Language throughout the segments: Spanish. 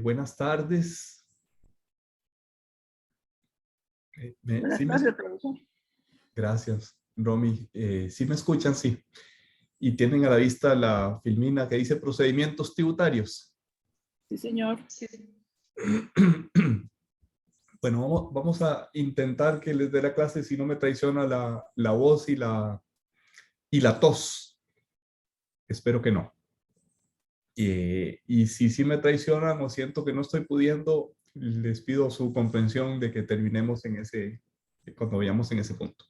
Buenas tardes. Buenas ¿Sí tardes, profesor. Gracias, Romy. ¿Sí me escuchan? Sí. Y tienen a la vista la filmina que dice procedimientos tributarios. Sí, señor. Bueno, vamos a intentar que les dé la clase si no me traiciona la voz y la tos. Espero que no. Y si sí me traicionan o siento que no estoy pudiendo, les pido su comprensión de que terminemos cuando vayamos en ese punto.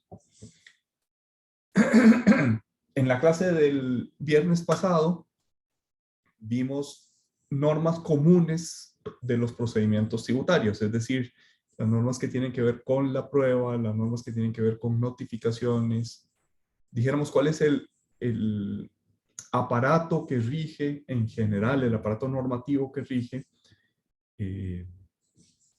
En la clase del viernes pasado vimos normas comunes de los procedimientos tributarios, es decir, las normas que tienen que ver con la prueba, las normas que tienen que ver con notificaciones. Dijéramos cuál es el aparato que rige en general, el aparato normativo que rige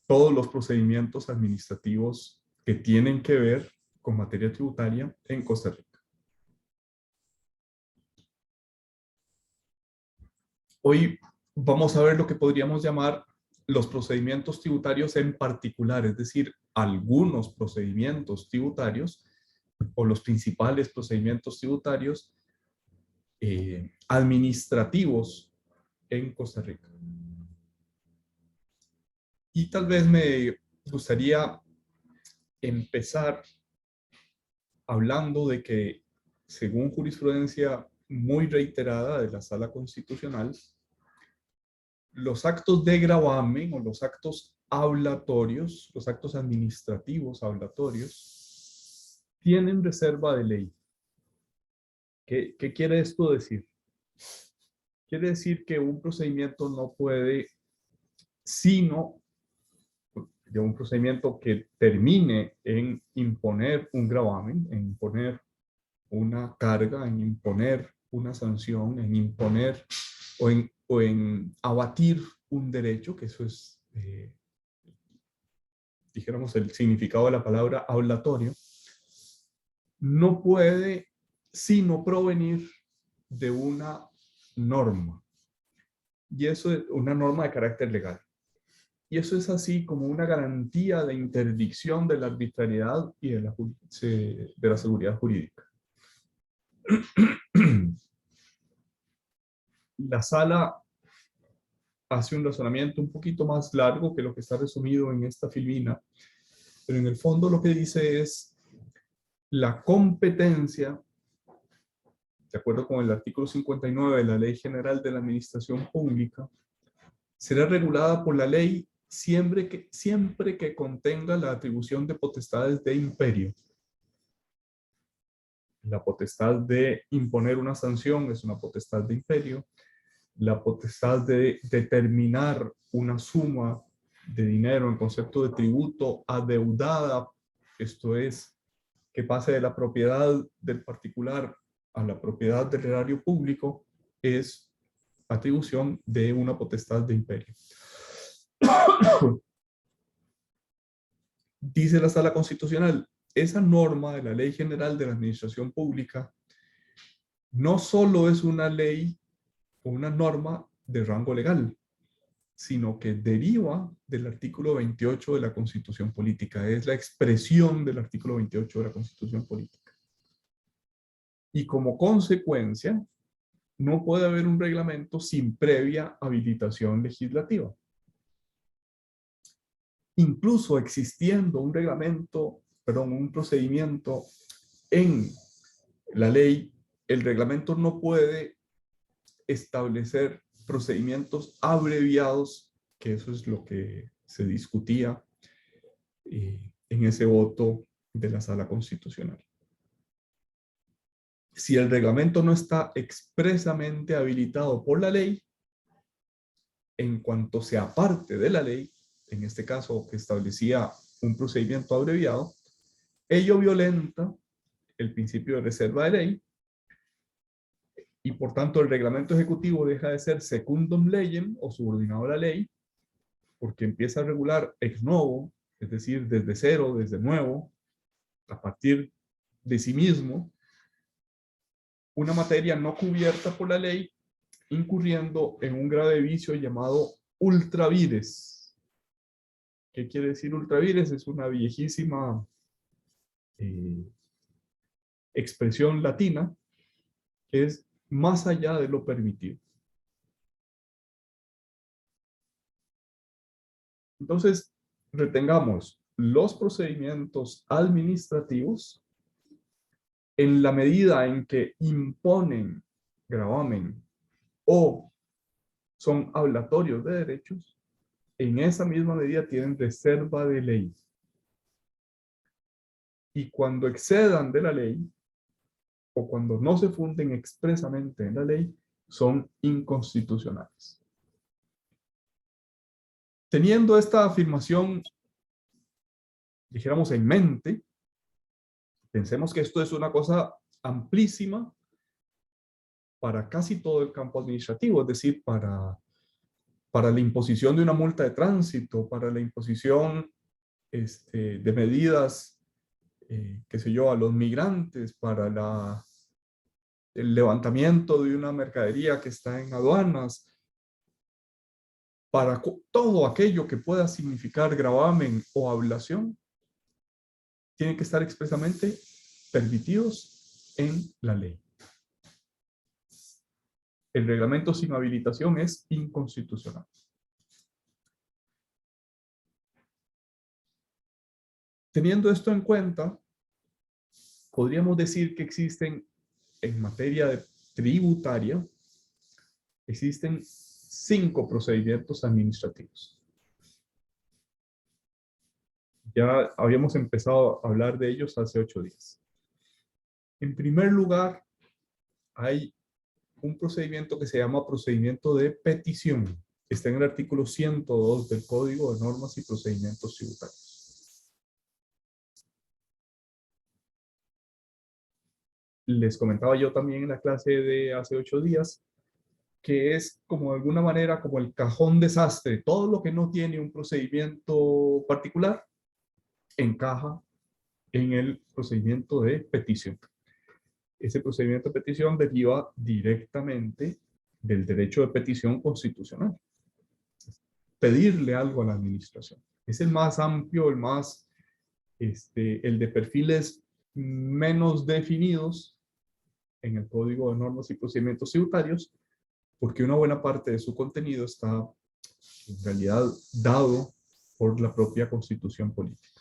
todos los procedimientos administrativos que tienen que ver con materia tributaria en Costa Rica. Hoy vamos a ver lo que podríamos llamar los procedimientos tributarios en particular, es decir, algunos procedimientos tributarios o los principales procedimientos tributarios administrativos en Costa Rica. Y tal vez me gustaría empezar hablando de que, según jurisprudencia muy reiterada de la Sala Constitucional, los actos de gravamen o los actos ablatorios, los actos administrativos ablatorios, tienen reserva de ley. ¿Qué quiere esto decir? Quiere decir que un procedimiento no puede, sino de un procedimiento que termine en imponer un gravamen, en imponer una carga, en imponer una sanción, en imponer o en abatir un derecho, que eso es, dijéramos, el significado de la palabra ablatorio, no puede sino provenir de una norma. Y eso es una norma de carácter legal. Y eso es así como una garantía de interdicción de la arbitrariedad y de la seguridad jurídica. La sala hace un razonamiento un poquito más largo que lo que está resumido en esta filmina, pero en el fondo lo que dice es la competencia, de acuerdo con el artículo 59 de la Ley General de la Administración Pública, será regulada por la ley siempre que contenga la atribución de potestades de imperio. La potestad de imponer una sanción es una potestad de imperio. La potestad de determinar una suma de dinero en concepto de tributo adeudada, esto es, que pase de la propiedad del particular a la propiedad del erario público, es atribución de una potestad de imperio. Dice la Sala Constitucional, esa norma de la Ley General de la Administración Pública no solo es una ley o una norma de rango legal, sino que deriva del artículo 28 de la Constitución Política, es la expresión del artículo 28 de la Constitución Política. Y como consecuencia, no puede haber un reglamento sin previa habilitación legislativa. Incluso existiendo un reglamento, perdón, un procedimiento en la ley, el reglamento no puede establecer procedimientos abreviados, que eso es lo que se discutía en ese voto de la Sala Constitucional. Si el reglamento no está expresamente habilitado por la ley, en cuanto se aparte de la ley, en este caso que establecía un procedimiento abreviado, ello violenta el principio de reserva de ley y por tanto el reglamento ejecutivo deja de ser secundum legem o subordinado a la ley porque empieza a regular ex novo, es decir, desde cero, desde nuevo, a partir de sí mismo, una materia no cubierta por la ley, incurriendo en un grave vicio llamado ultravires. ¿Qué quiere decir ultravires? Es una viejísima expresión latina que es más allá de lo permitido. Entonces, retengamos los procedimientos administrativos en la medida en que imponen gravamen o son ablatorios de derechos, en esa misma medida tienen reserva de ley. Y cuando excedan de la ley, o cuando no se funden expresamente en la ley, son inconstitucionales. Teniendo esta afirmación, dijéramos, en mente, pensemos que esto es una cosa amplísima para casi todo el campo administrativo, es decir, para la imposición de una multa de tránsito, para la imposición de medidas, qué sé yo, a los migrantes, para el levantamiento de una mercadería que está en aduanas, para todo aquello que pueda significar gravamen o ablación, tienen que estar expresamente permitidos en la ley. El reglamento sin habilitación es inconstitucional. Teniendo esto en cuenta, podríamos decir que existen, en materia tributaria, existen 5 procedimientos administrativos. Ya habíamos empezado a hablar de ellos hace 8 días. En primer lugar, hay un procedimiento que se llama procedimiento de petición. Está en el artículo 102 del Código de Normas y Procedimientos Tributarios. Les comentaba yo también en la clase de hace 8 días que es como de alguna manera como el cajón desastre. Todo lo que no tiene un procedimiento particular encaja en el procedimiento de petición. Ese procedimiento de petición deriva directamente del derecho de petición constitucional. Pedirle algo a la administración. Es el más amplio, el más, el de perfiles menos definidos en el Código de Normas y Procedimientos Tributarios, porque una buena parte de su contenido está en realidad dado por la propia Constitución política.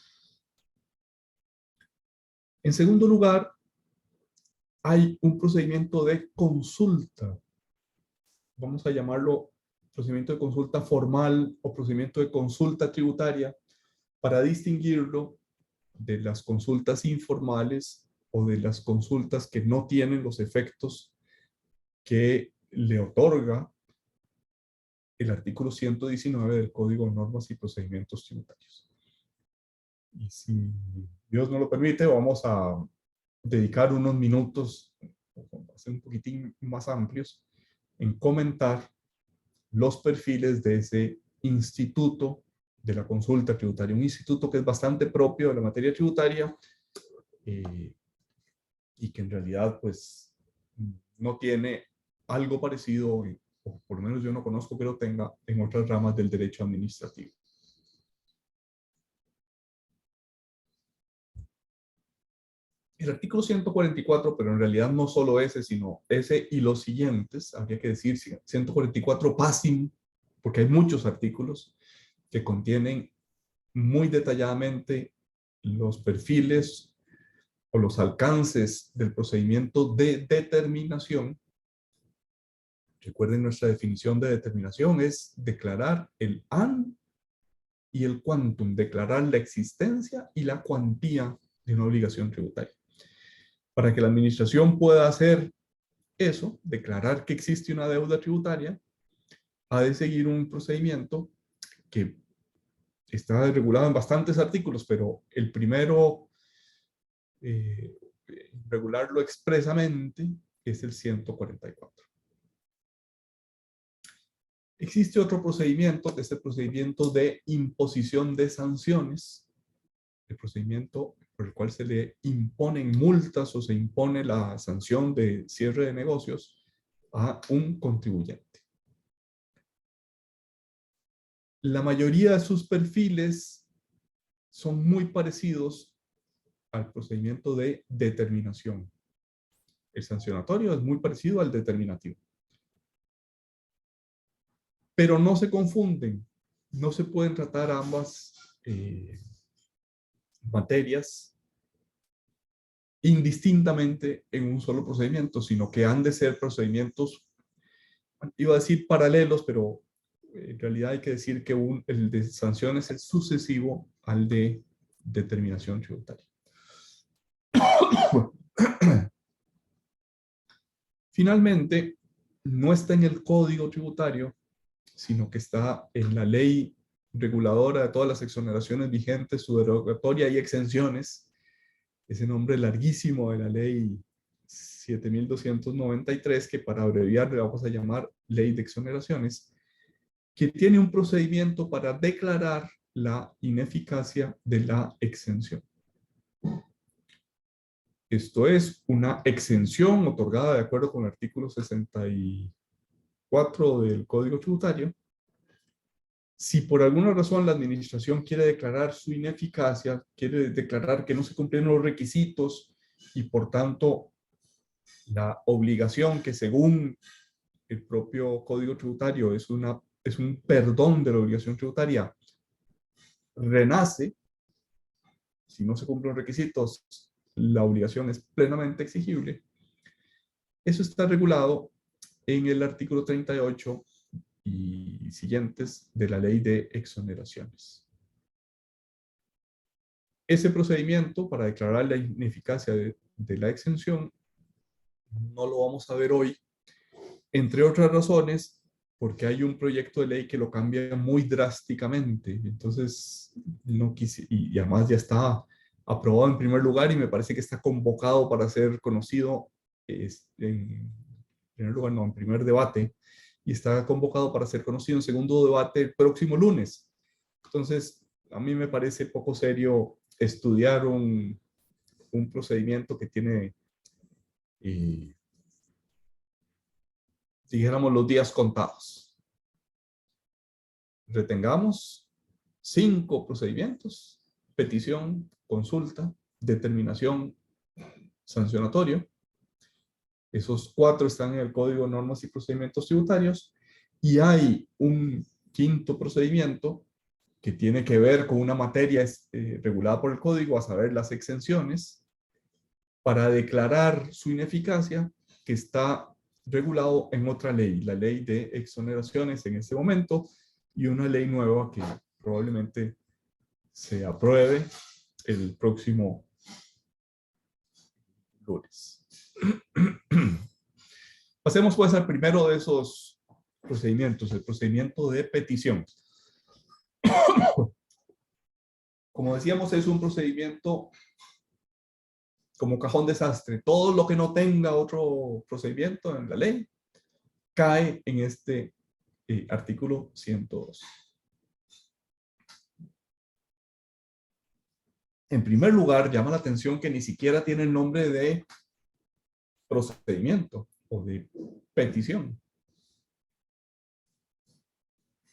En segundo lugar, hay un procedimiento de consulta. Vamos a llamarlo procedimiento de consulta formal o procedimiento de consulta tributaria para distinguirlo de las consultas informales o de las consultas que no tienen los efectos que le otorga el artículo 119 del Código de Normas y Procedimientos Tributarios. Y si Dios no lo permite, vamos a dedicar unos minutos, a ser un poquitín más amplios, en comentar los perfiles de ese instituto de la consulta tributaria. Un instituto que es bastante propio de la materia tributaria y que en realidad pues no tiene algo parecido, o por lo menos yo no conozco que lo tenga en otras ramas del derecho administrativo. El artículo 144, pero en realidad no solo ese, sino ese y los siguientes, habría que decir 144 PASIM, porque hay muchos artículos que contienen muy detalladamente los perfiles o los alcances del procedimiento de determinación. Recuerden, nuestra definición de determinación es declarar el an y el quantum, declarar la existencia y la cuantía de una obligación tributaria. Para que la administración pueda hacer eso, declarar que existe una deuda tributaria, ha de seguir un procedimiento que está regulado en bastantes artículos, pero el primero, regularlo expresamente, es el 144. Existe otro procedimiento, que es el procedimiento de imposición de sanciones, el procedimiento por el cual se le imponen multas o se impone la sanción de cierre de negocios a un contribuyente. La mayoría de sus perfiles son muy parecidos al procedimiento de determinación. El sancionatorio es muy parecido al determinativo. Pero no se confunden, no se pueden tratar ambas materias indistintamente en un solo procedimiento, sino que han de ser procedimientos, iba a decir paralelos, pero en realidad hay que decir que el de sanciones es sucesivo al de determinación tributaria. Finalmente, no está en el Código Tributario, sino que está en la ley reguladora de todas las exoneraciones vigentes, su derogatoria y exenciones, ese nombre larguísimo de la ley 7293, que para abreviar le vamos a llamar ley de exoneraciones, que tiene un procedimiento para declarar la ineficacia de la exención. Esto es una exención otorgada de acuerdo con el artículo 64 del Código Tributario. Si por alguna razón la administración quiere declarar su ineficacia, quiere declarar que no se cumplieron los requisitos y por tanto la obligación, que según el propio Código Tributario es un perdón de la obligación tributaria, renace, si no se cumplen los requisitos, la obligación es plenamente exigible. Eso está regulado en el artículo 38 y siguientes de la ley de exoneraciones. Ese procedimiento para declarar la ineficacia de la exención no lo vamos a ver hoy, entre otras razones, porque hay un proyecto de ley que lo cambia muy drásticamente. Entonces, no quise, y además ya está aprobado en primer lugar y me parece que está convocado para ser conocido en primer lugar, no, en primer debate, y está convocado para ser conocido en segundo debate el próximo lunes. Entonces, a mí me parece poco serio estudiar un procedimiento que tiene, dijéramos, los días contados. Retengamos 5 procedimientos: petición, consulta, determinación, sancionatorio. Esos 4 están en el Código de Normas y Procedimientos Tributarios, y hay un quinto procedimiento que tiene que ver con una materia regulada por el Código, a saber, las exenciones, para declarar su ineficacia, que está regulado en otra ley, la ley de exoneraciones en este momento, y una ley nueva que probablemente se apruebe el próximo lunes. Pasemos pues al primero de esos procedimientos, el procedimiento de petición. Como decíamos, es un procedimiento como cajón desastre. Todo lo que no tenga otro procedimiento en la ley cae en este artículo 102. En primer lugar, llama la atención que ni siquiera tiene el nombre de procedimiento o de petición.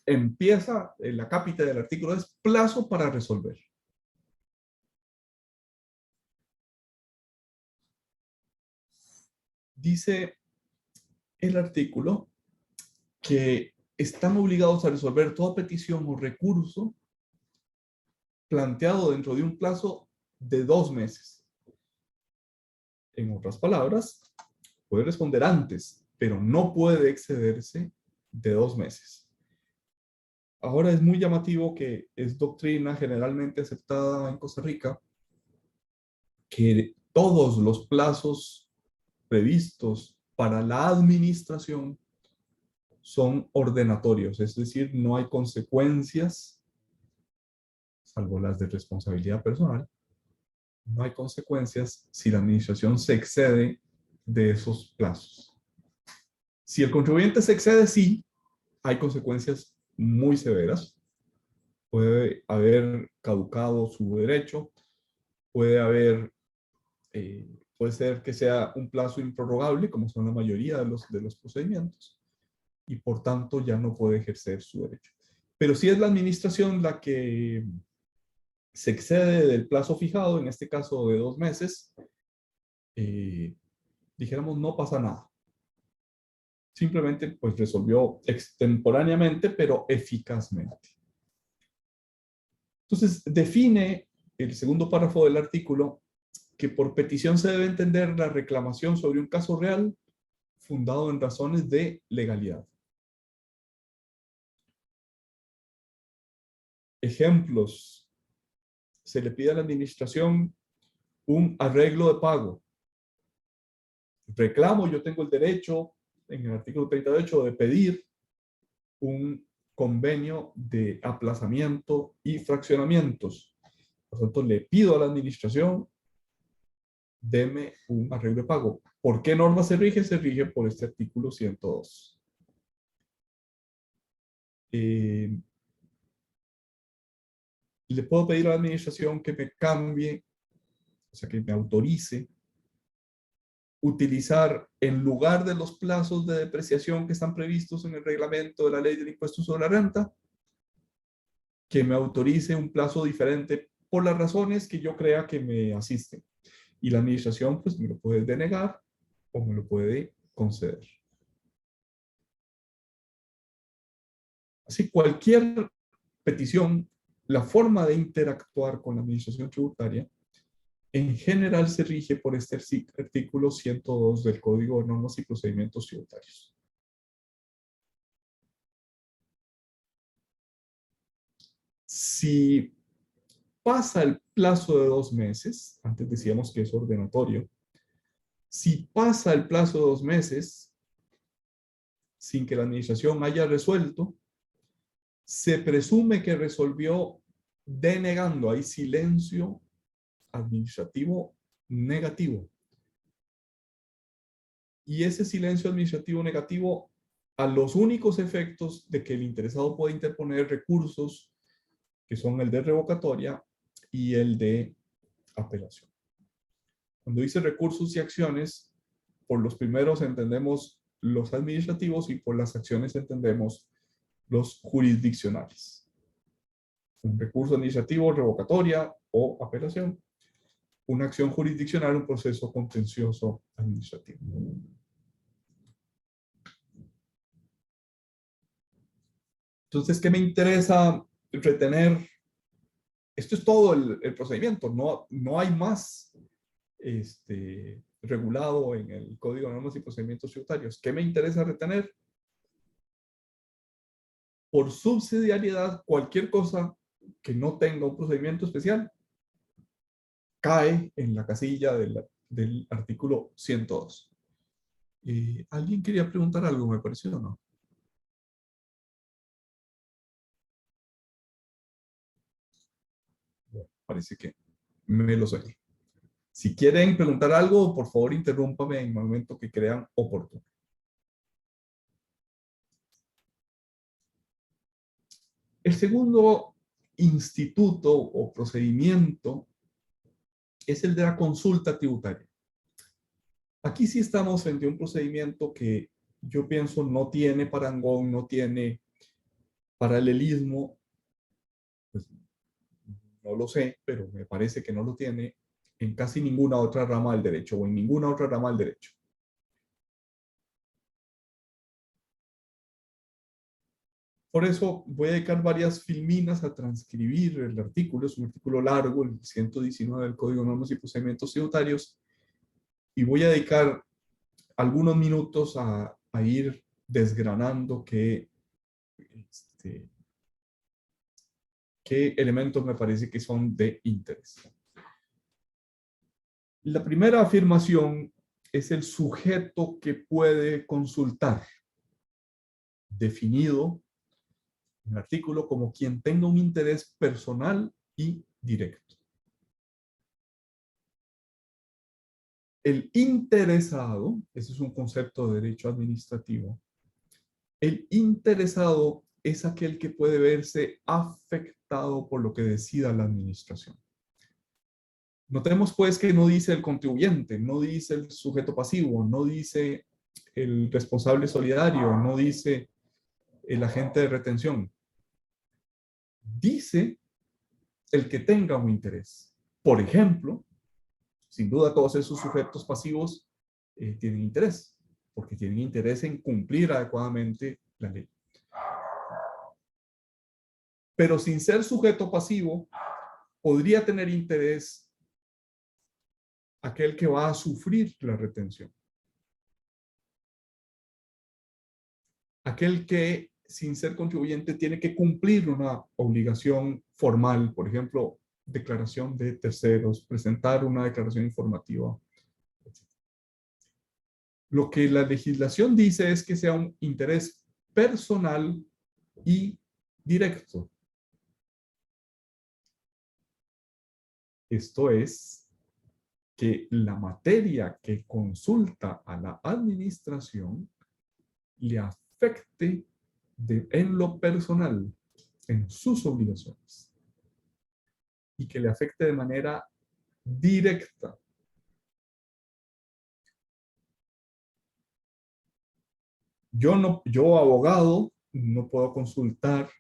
Empieza en la cápita del artículo, es plazo para resolver. Dice el artículo que están obligados a resolver toda petición o recurso planteado dentro de un plazo de 2 meses. En otras palabras, puede responder antes, pero no puede excederse de 2 meses. Ahora es muy llamativo que es doctrina generalmente aceptada en Costa Rica que todos los plazos previstos para la administración son ordenatorios, es decir, no hay consecuencias, salvo las de responsabilidad personal, no hay consecuencias si la administración se excede de esos plazos. Si el contribuyente se excede, sí, hay consecuencias muy severas. Puede haber caducado su derecho, puede ser que sea un plazo improrrogable, como son la mayoría de los procedimientos, y por tanto ya no puede ejercer su derecho. Pero si es la administración la que se excede del plazo fijado, en este caso de 2 meses, dijéramos no pasa nada. Simplemente pues resolvió extemporáneamente, pero eficazmente. Entonces define el segundo párrafo del artículo que por petición se debe entender la reclamación sobre un caso real fundado en razones de legalidad. Ejemplos. Se le pide a la administración un arreglo de pago. Reclamo, yo tengo el derecho, en el artículo 38, de pedir un convenio de aplazamiento y fraccionamientos. Por lo tanto, le pido a la administración, deme un arreglo de pago. ¿Por qué norma se rige? Se rige por este artículo 102. Le puedo pedir a la administración que me cambie, o sea, que me autorice utilizar en lugar de los plazos de depreciación que están previstos en el reglamento de la ley del impuesto sobre la renta, que me autorice un plazo diferente por las razones que yo crea que me asisten. Y la administración pues me lo puede denegar o me lo puede conceder. Así, cualquier petición, la forma de interactuar con la administración tributaria en general se rige por este artículo 102 del Código de Normas y Procedimientos Tributarios. Si pasa el plazo de 2 meses, antes decíamos que es ordenatorio, si pasa el plazo de 2 meses sin que la administración haya resuelto, se presume que resolvió denegando, hay silencio administrativo negativo. Y ese silencio administrativo negativo a los únicos efectos de que el interesado puede interponer recursos que son el de revocatoria y el de apelación. Cuando dice recursos y acciones, por los primeros entendemos los administrativos y por las acciones entendemos los jurisdiccionales. Un recurso administrativo, revocatoria o apelación. Una acción jurisdiccional, un proceso contencioso administrativo. Entonces, ¿qué me interesa retener? Esto es todo el procedimiento, no hay más regulado en el Código de Normas y Procedimientos Tributarios. ¿Qué me interesa retener? Por subsidiariedad, cualquier cosa que no tenga un procedimiento especial cae en la casilla del artículo 102. ¿Alguien quería preguntar algo? ¿Me pareció o no? Bueno, parece que me lo soñé. Si quieren preguntar algo, por favor interrúmpame en el momento que crean oportuno. El segundo instituto o procedimiento es el de la consulta tributaria. Aquí sí estamos frente a un procedimiento que yo pienso no tiene parangón, no tiene paralelismo, pues no lo sé, pero me parece que no lo tiene en casi ninguna otra rama del derecho o en ninguna otra rama del derecho. Por eso voy a dedicar varias filminas a transcribir el artículo. Es un artículo largo, el 119 del Código de Normas y Procedimientos Tributarios, y voy a dedicar algunos minutos a ir desgranando qué elementos me parece que son de interés. La primera afirmación es el sujeto que puede consultar, definido en el artículo como quien tenga un interés personal y directo. El interesado, ese es un concepto de derecho administrativo, el interesado es aquel que puede verse afectado por lo que decida la administración. Notemos pues que no dice el contribuyente, no dice el sujeto pasivo, no dice el responsable solidario, no dice el agente de retención. dice el que tenga un interés. Por ejemplo, sin duda todos esos sujetos pasivos tienen interés, porque tienen interés en cumplir adecuadamente la ley. Pero sin ser sujeto pasivo, podría tener interés aquel que va a sufrir la retención. Aquel que, sin ser contribuyente, tiene que cumplir una obligación formal, por ejemplo, declaración de terceros, presentar una declaración informativa. Lo que la legislación dice es que sea un interés personal y directo. Esto es que la materia que consulta a la administración le afecte en lo personal, en sus obligaciones, y que le afecte de manera directa. Yo abogado, no puedo consultar,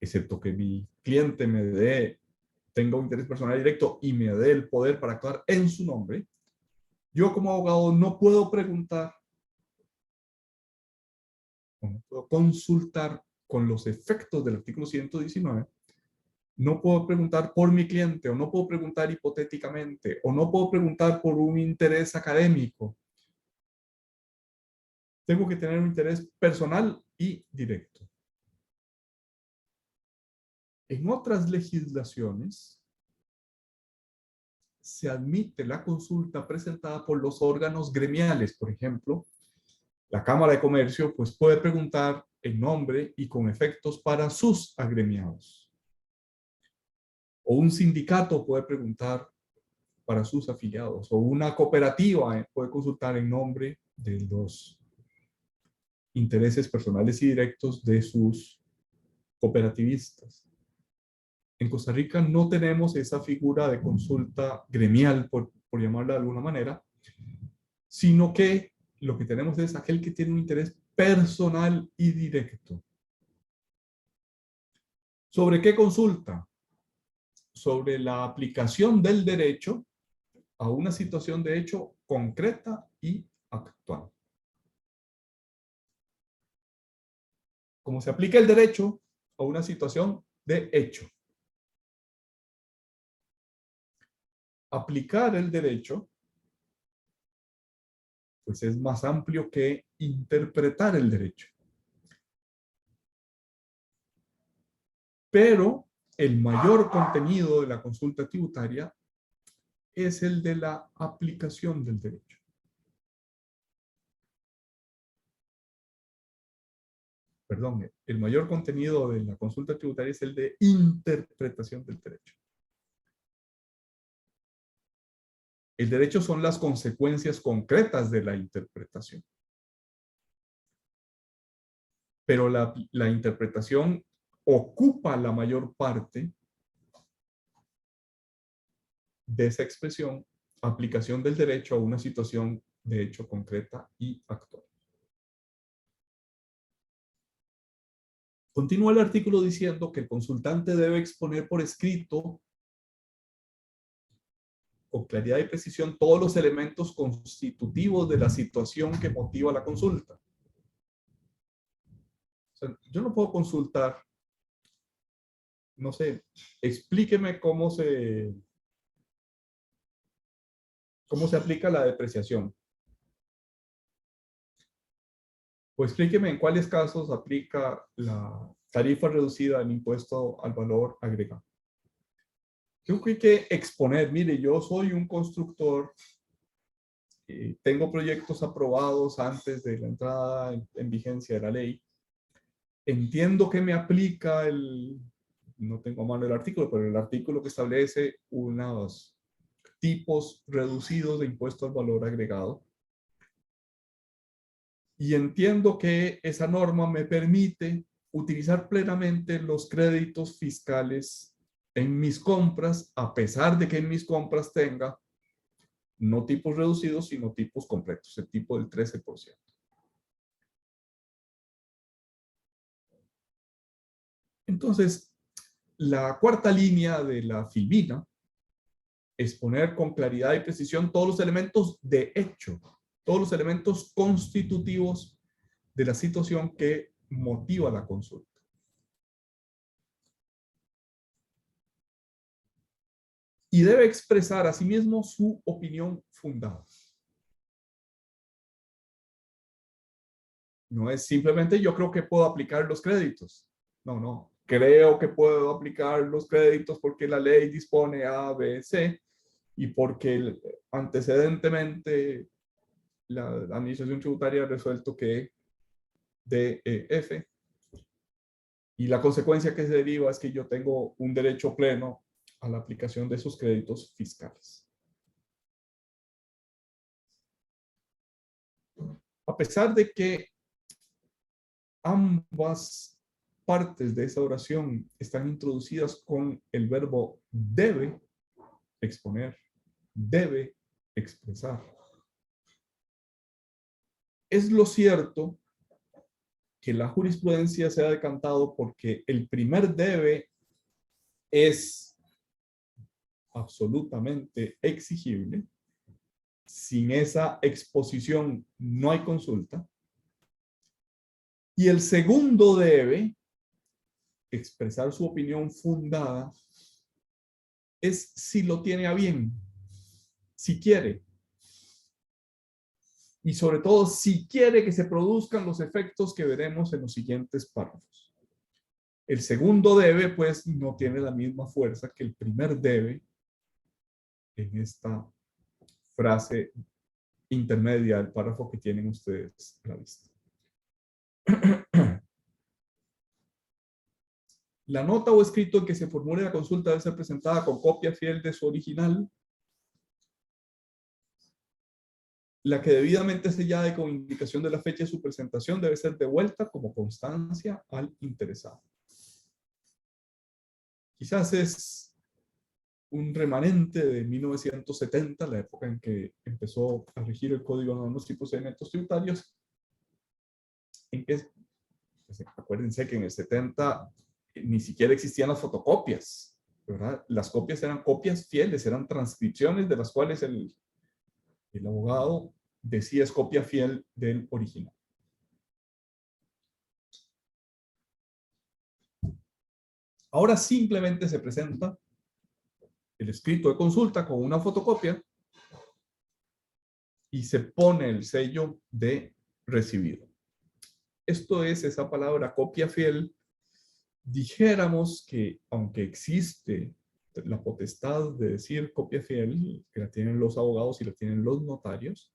excepto que mi cliente tenga un interés personal directo y me dé el poder para actuar en su nombre. Yo como abogado no puedo preguntar, o no puedo consultar con los efectos del artículo 119. No puedo preguntar por mi cliente, o no puedo preguntar hipotéticamente, o no puedo preguntar por un interés académico. Tengo que tener un interés personal y directo. En otras legislaciones se admite la consulta presentada por los órganos gremiales. Por ejemplo, la Cámara de Comercio pues, puede preguntar en nombre y con efectos para sus agremiados. O un sindicato puede preguntar para sus afiliados. O una cooperativa puede consultar en nombre de los intereses personales y directos de sus cooperativistas. En Costa Rica no tenemos esa figura de consulta gremial, por llamarla de alguna manera, sino que lo que tenemos es aquel que tiene un interés personal y directo. ¿Sobre qué consulta? Sobre la aplicación del derecho a una situación de hecho concreta y actual. Cómo se aplica el derecho a una situación de hecho. Aplicar el derecho pues es más amplio que interpretar el derecho. Pero el mayor contenido de la consulta tributaria es el de la aplicación del derecho. Perdón, el mayor contenido de la consulta tributaria es el de interpretación del derecho. El derecho son las consecuencias concretas de la interpretación. Pero la interpretación ocupa la mayor parte de esa expresión, aplicación del derecho a una situación de hecho concreta y actual. Continúa el artículo diciendo que el consultante debe exponer por escrito con claridad y precisión todos los elementos constitutivos de la situación que motiva la consulta. O sea, yo no puedo consultar, no sé, explíqueme cómo se aplica la depreciación. O explíqueme en cuáles casos aplica la tarifa reducida del impuesto al valor agregado. Creo que hay que exponer, mire, yo soy un constructor, tengo proyectos aprobados antes de la entrada en vigencia de la ley. Entiendo que me aplica no tengo a mano el artículo, pero el artículo que establece unos tipos reducidos de impuesto al valor agregado. Y entiendo que esa norma me permite utilizar plenamente los créditos fiscales en mis compras, a pesar de que en mis compras tenga no tipos reducidos, sino tipos completos, el tipo del 13%. Entonces, la cuarta línea de la filmina es poner con claridad y precisión todos los elementos de hecho, todos los elementos constitutivos de la situación que motiva la consulta. Y debe expresar asimismo su opinión fundada. No es simplemente yo creo que puedo aplicar los créditos. No, no. Creo que puedo aplicar los créditos porque la ley dispone A, B, C y porque antecedentemente la administración tributaria ha resuelto que D, E, F. Y la consecuencia que se deriva es que yo tengo un derecho pleno a la aplicación de esos créditos fiscales. A pesar de que ambas partes de esa oración están introducidas con el verbo debe exponer, debe expresar. Es lo cierto que la jurisprudencia se ha decantado porque el primer debe es absolutamente exigible. Sin esa exposición no hay consulta. Y el segundo debe expresar su opinión fundada es si lo tiene a bien, si quiere. Y sobre todo, si quiere que se produzcan los efectos que veremos en los siguientes párrafos. El segundo debe, pues, no tiene la misma fuerza que el primer debe en esta frase intermedia del párrafo que tienen ustedes a la vista. La nota o escrito en que se formule la consulta debe ser presentada con copia fiel de su original, la que debidamente sellada y con indicación de la fecha de su presentación debe ser devuelta como constancia al interesado. Quizás es un remanente de 1970, la época en que empezó a regir el Código de Normas y Procedimientos Tributarios, en que, pues, acuérdense que en el 70 ni siquiera existían las fotocopias, ¿verdad? Las copias eran copias fieles, eran transcripciones de las cuales el abogado decía es copia fiel del original. Ahora simplemente se presenta el escrito de consulta con una fotocopia y se pone el sello de recibido. Esto es esa palabra copia fiel. Dijéramos que aunque existe la potestad de decir copia fiel, que la tienen los abogados y la tienen los notarios,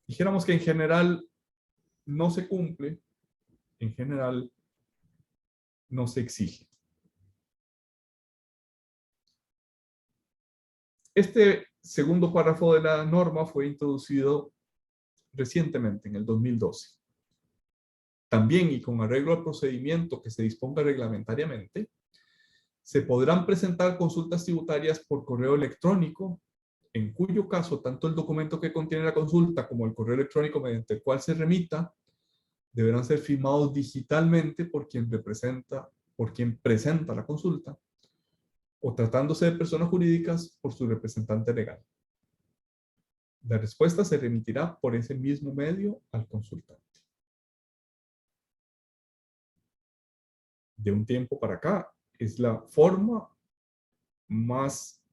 dijéramos que en general no se cumple, en general no se exige. Este segundo párrafo de la norma fue introducido recientemente, en el 2012. También, y con arreglo al procedimiento que se disponga reglamentariamente, se podrán presentar consultas tributarias por correo electrónico, en cuyo caso tanto el documento que contiene la consulta como el correo electrónico mediante el cual se remita deberán ser firmados digitalmente por quien presenta la consulta, o tratándose de personas jurídicas por su representante legal. La respuesta se remitirá por ese mismo medio al consultante. De un tiempo para acá, es la forma más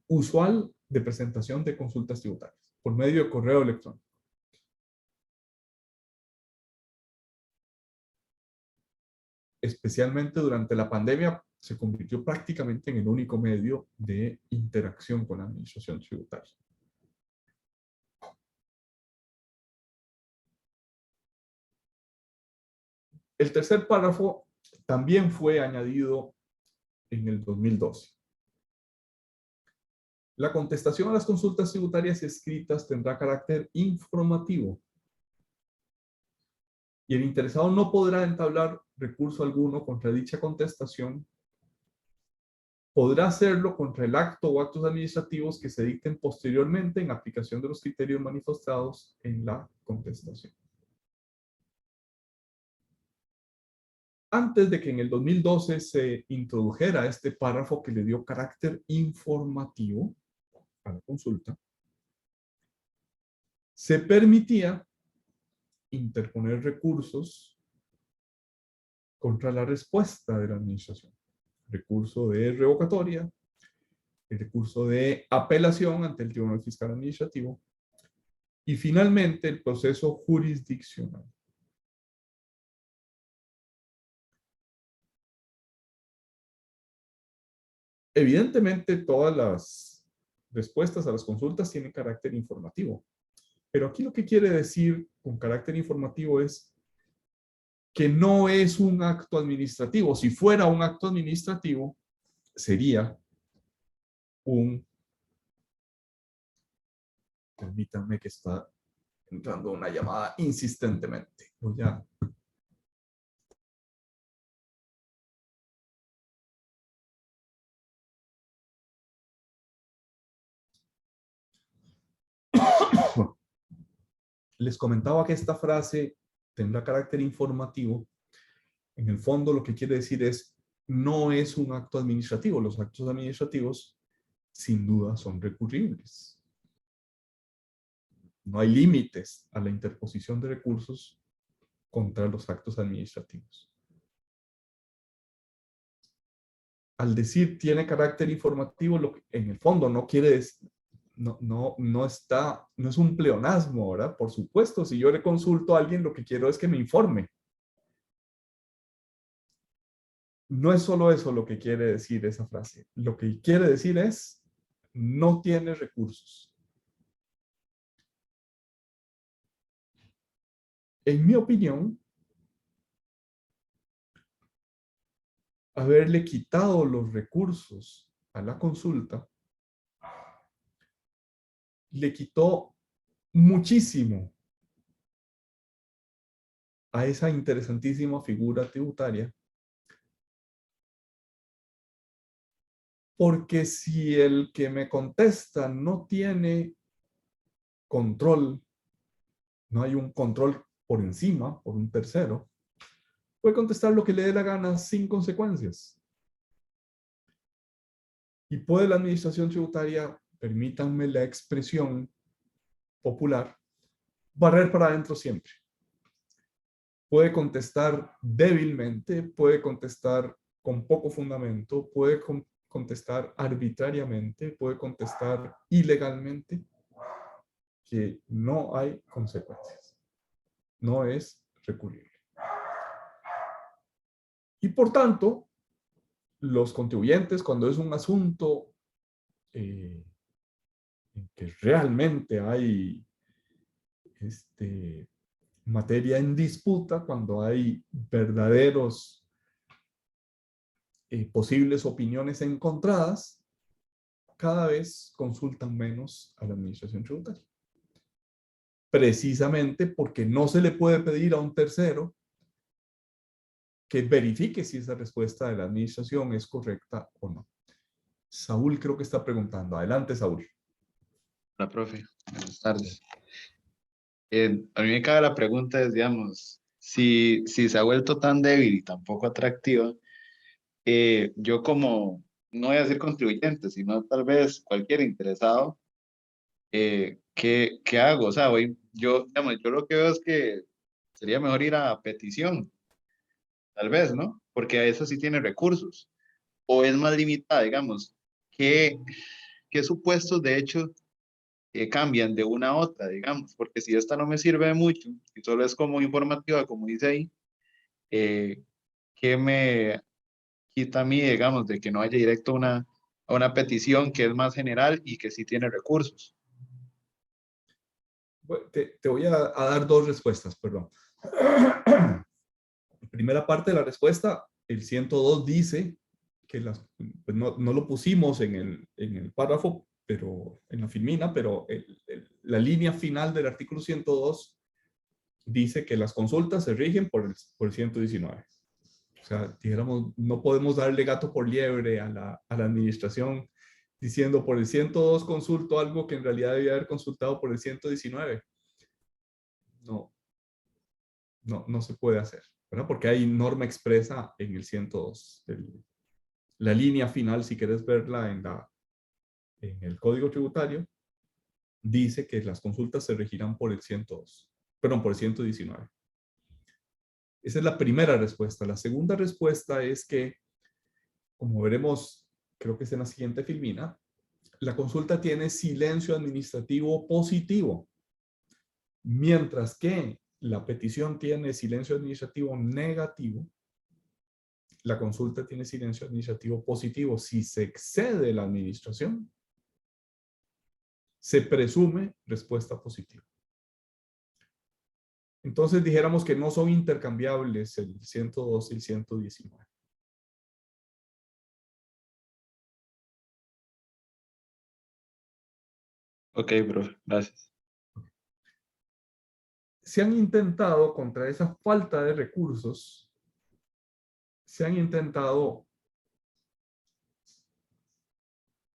usual de presentación de consultas tributarias, por medio de correo electrónico. Especialmente durante la pandemia, se convirtió prácticamente en el único medio de interacción con la administración tributaria. El tercer párrafo también fue añadido en el 2012. La contestación a las consultas tributarias escritas tendrá carácter informativo y el interesado no podrá entablar recurso alguno contra dicha contestación. Podrá hacerlo contra el acto o actos administrativos que se dicten posteriormente en aplicación de los criterios manifestados en la contestación. antes de que en el 2012 se introdujera este párrafo que le dio carácter informativo a la consulta, se permitía interponer recursos contra la respuesta de la administración. Recurso de revocatoria, el recurso de apelación ante el Tribunal Fiscal Administrativo y finalmente el proceso jurisdiccional. Evidentemente, todas las respuestas a las consultas tienen carácter informativo, pero aquí lo que quiere decir con carácter informativo es que no es un acto administrativo. Si fuera un acto administrativo, sería un... Permítanme que está entrando una llamada insistentemente. Voy a... Les comentaba que esta frase tendrá carácter informativo. En el fondo lo que quiere decir es, no es un acto administrativo. Los actos administrativos, sin duda, son recurribles. No hay límites a la interposición de recursos contra los actos administrativos. Al decir tiene carácter informativo, lo que en el fondo no quiere decir, no es un pleonasmo, ¿verdad? Por supuesto, si yo le consulto a alguien, lo que quiero es que me informe. No es solo eso lo que quiere decir esa frase. Lo que quiere decir es, no tiene recursos. En mi opinión, haberle quitado los recursos a la consulta le quitó muchísimo a esa interesantísima figura tributaria, porque si el que me contesta no tiene control, no hay un control por encima, por un tercero, puede contestar lo que le dé la gana sin consecuencias. Y puede la administración tributaria, permítanme la expresión popular, barrer para adentro siempre. Puede contestar débilmente, puede contestar con poco fundamento, puede contestar arbitrariamente, puede contestar ilegalmente, que no hay consecuencias. No es recurrible. Y por tanto, los contribuyentes, cuando es un asunto en que realmente hay materia en disputa, cuando hay verdaderos posibles opiniones encontradas, cada vez consultan menos a la administración tributaria. Precisamente porque no se le puede pedir a un tercero que verifique si esa respuesta de la administración es correcta o no. Saúl creo que está preguntando. Adelante, Saúl. Hola, profe. Buenas tardes. A mí me cabe la pregunta es, digamos, si se ha vuelto tan débil y tan poco atractiva, yo como, no voy a decir contribuyente, sino tal vez cualquier interesado, ¿qué hago? O sea, digamos, yo lo que veo es que sería mejor ir a petición, tal vez, ¿no? Porque a eso sí tiene recursos. O es más limitada, digamos. ¿Qué supuestos de hecho cambian de una a otra, digamos? Porque si esta no me sirve de mucho y solo es como informativa, como dice ahí, ¿qué me quita a mí, digamos, de que no haya directo a una petición que es más general y que sí tiene recursos? Bueno, te voy a dar dos respuestas, perdón. Primera parte de la respuesta, el 102 dice que pues no lo pusimos en el párrafo, pero en la filmina, pero la línea final del artículo 102 dice que las consultas se rigen por el 119. O sea, dijéramos, no podemos darle gato por liebre a la administración diciendo por el 102 consulto algo que en realidad debía haber consultado por el 119. No. no se puede hacer, ¿verdad? Porque hay norma expresa en el 102. La línea final, si quieres verla en el Código Tributario, dice que las consultas se regirán por el 102, perdón, por el 119. Esa es la primera respuesta. La segunda respuesta es que, como veremos, creo que es en la siguiente filmina, la consulta tiene silencio administrativo positivo, mientras que la petición tiene silencio administrativo negativo. La consulta tiene silencio administrativo positivo. Si se excede la administración, se presume respuesta positiva. Entonces dijéramos que no son intercambiables el 102 y el 119. Ok, bro, gracias. Se han intentado, contra esa falta de recursos, se han intentado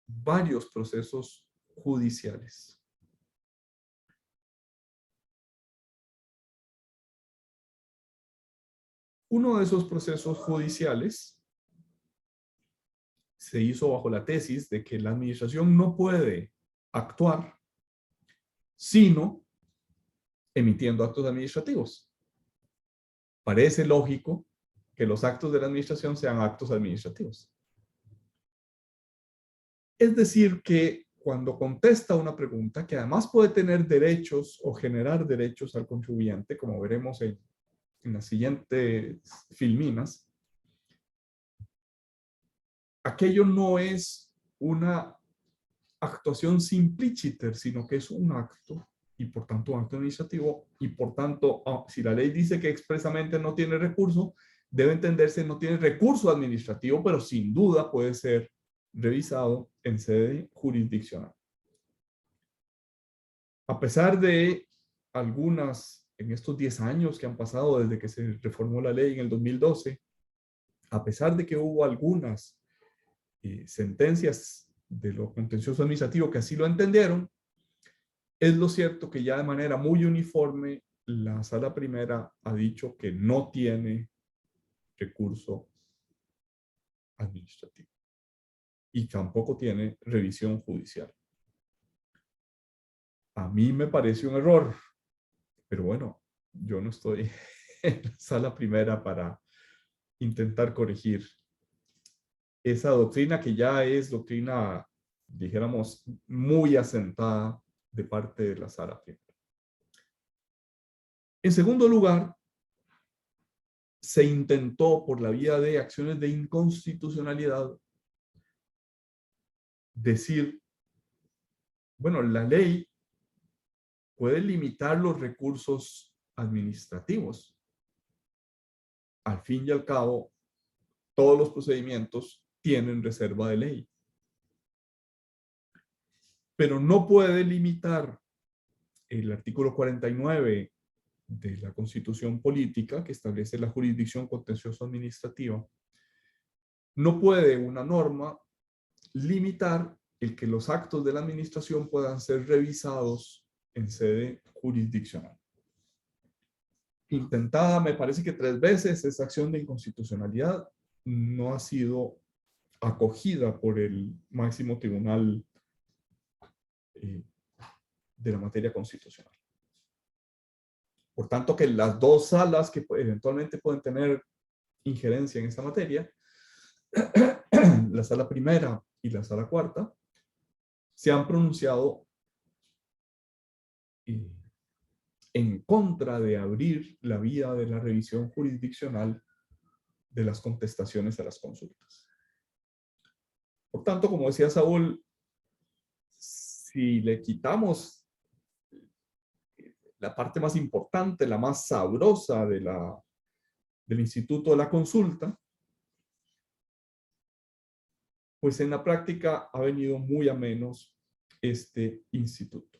varios procesos judiciales. Uno de esos procesos judiciales se hizo bajo la tesis de que la administración no puede actuar sino emitiendo actos administrativos. Parece lógico que los actos de la administración sean actos administrativos. Es decir, que cuando contesta una pregunta, que además puede tener derechos o generar derechos al contribuyente, como veremos en las siguientes filminas, aquello no es una actuación simpliciter, sino que es un acto, y por tanto un acto administrativo, y por tanto, si la ley dice que expresamente no tiene recurso, debe entenderse no tiene recurso administrativo, pero sin duda puede ser revisado en sede jurisdiccional. A pesar de algunas, en estos 10 años que han pasado desde que se reformó la ley en el 2012, a pesar de que hubo algunas sentencias de lo contencioso administrativo que así lo entendieron, es lo cierto que ya de manera muy uniforme la Sala Primera ha dicho que no tiene recurso administrativo y tampoco tiene revisión judicial. A mí me parece un error, pero bueno, yo no estoy en la Sala Primera para intentar corregir esa doctrina que ya es doctrina, dijéramos, muy asentada de parte de la Sala Primera. En segundo lugar, se intentó por la vía de acciones de inconstitucionalidad decir, bueno, la ley puede limitar los recursos administrativos. Al fin y al cabo, todos los procedimientos tienen reserva de ley. Pero no puede limitar el artículo 49 de la Constitución Política, que establece la jurisdicción contencioso administrativa. No puede una norma limitar el que los actos de la administración puedan ser revisados en sede jurisdiccional. Intentada, me parece que 3 veces, esa acción de inconstitucionalidad no ha sido acogida por el máximo tribunal de la materia constitucional. Por tanto, que las dos salas que eventualmente pueden tener injerencia en esta materia, la sala primera y la sala cuarta, se han pronunciado en contra de abrir la vía de la revisión jurisdiccional de las contestaciones a las consultas. Por tanto, como decía Saúl, si le quitamos la parte más importante, la más sabrosa del instituto de la consulta, pues en la práctica ha venido muy a menos este instituto.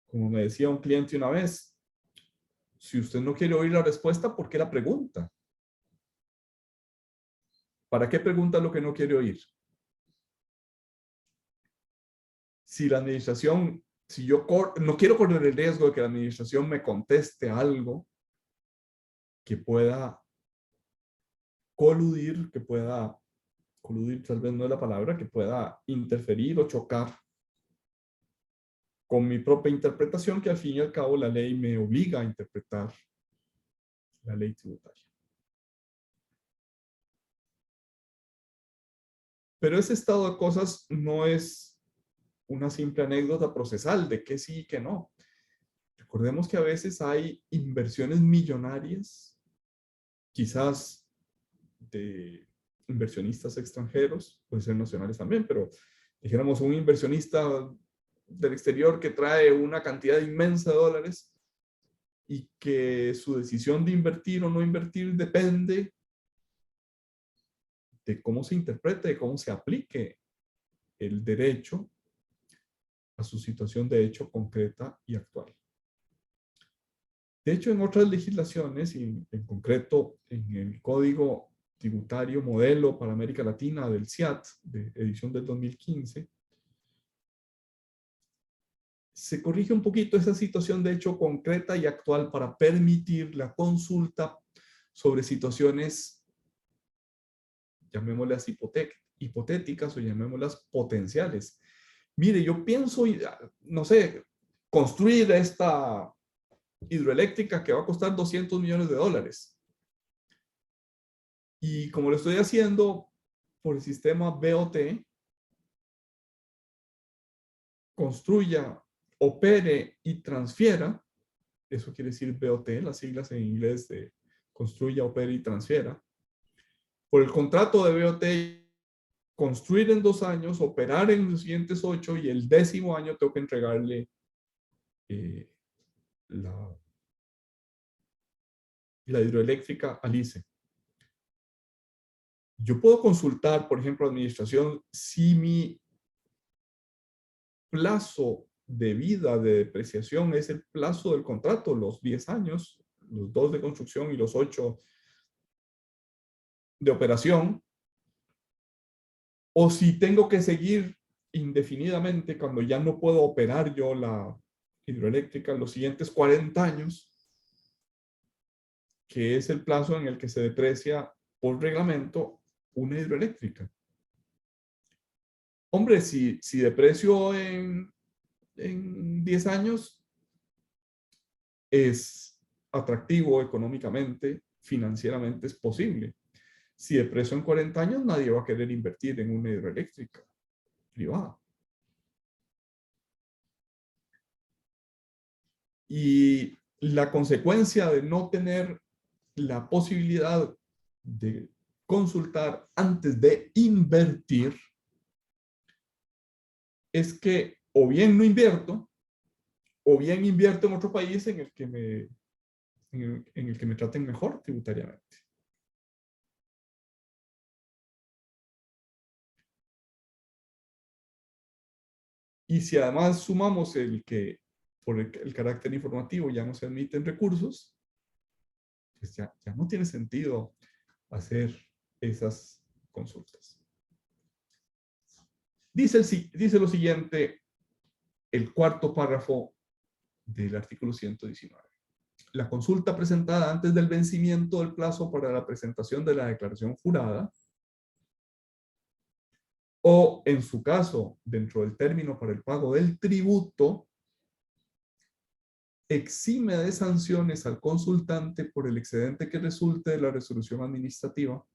Como me decía un cliente una vez, si usted no quiere oír la respuesta, ¿por qué la pregunta? ¿Para qué pregunta lo que no quiere oír? Si la administración si yo no quiero correr el riesgo de que la administración me conteste algo que pueda coludir, coludir tal vez no es la palabra, que pueda interferir o chocar con mi propia interpretación, que al fin y al cabo la ley me obliga a interpretar la ley tributaria. Pero ese estado de cosas no es una simple anécdota procesal de que sí y que no. Recordemos que a veces hay inversiones millonarias, quizás de inversionistas extranjeros, pueden ser nacionales también, pero dijéramos un inversionista del exterior que trae una cantidad inmensa de dólares y que su decisión de invertir o no invertir depende de cómo se interprete, de cómo se aplique el derecho a su situación de hecho concreta y actual. De hecho, en otras legislaciones, y en concreto en el Código Tributario Modelo para América Latina del CIAT, de edición del 2015, se corrige un poquito esa situación de hecho concreta y actual para permitir la consulta sobre situaciones, llamémoslas hipotéticas o llamémoslas potenciales. Mire, yo pienso, no sé, construir esta hidroeléctrica que va a costar $200 millones. Y como lo estoy haciendo por el sistema BOT, construya, opere y transfiera, eso quiere decir BOT, las siglas en inglés de construya, opere y transfiera. Por el contrato de BOT, construir en 2 años, operar en los siguientes 8 y el 10º año tengo que entregarle la hidroeléctrica al ICE. Yo puedo consultar, por ejemplo, a la administración si mi plazo de vida de depreciación es el plazo del contrato, los 10 años, los 2 de construcción y los 8 de operación, o si tengo que seguir indefinidamente cuando ya no puedo operar yo la hidroeléctrica los siguientes 40 años, que es el plazo en el que se deprecia por reglamento una hidroeléctrica. Hombre, si deprecio en 10 años, es atractivo económicamente, financieramente es posible. Si deprecio en 40 años, nadie va a querer invertir en una hidroeléctrica privada. Y la consecuencia de no tener la posibilidad de consultar antes de invertir es que o bien no invierto, o bien invierto en otro país en el que me traten mejor tributariamente. Y si además sumamos el que por el carácter informativo ya no se admiten recursos, pues ya no tiene sentido hacer esas consultas. Dice lo siguiente el 4º párrafo del artículo 119. La consulta presentada antes del vencimiento del plazo para la presentación de la declaración jurada, o en su caso, dentro del término para el pago del tributo, exime de sanciones al consultante por el excedente que resulte de la resolución administrativa,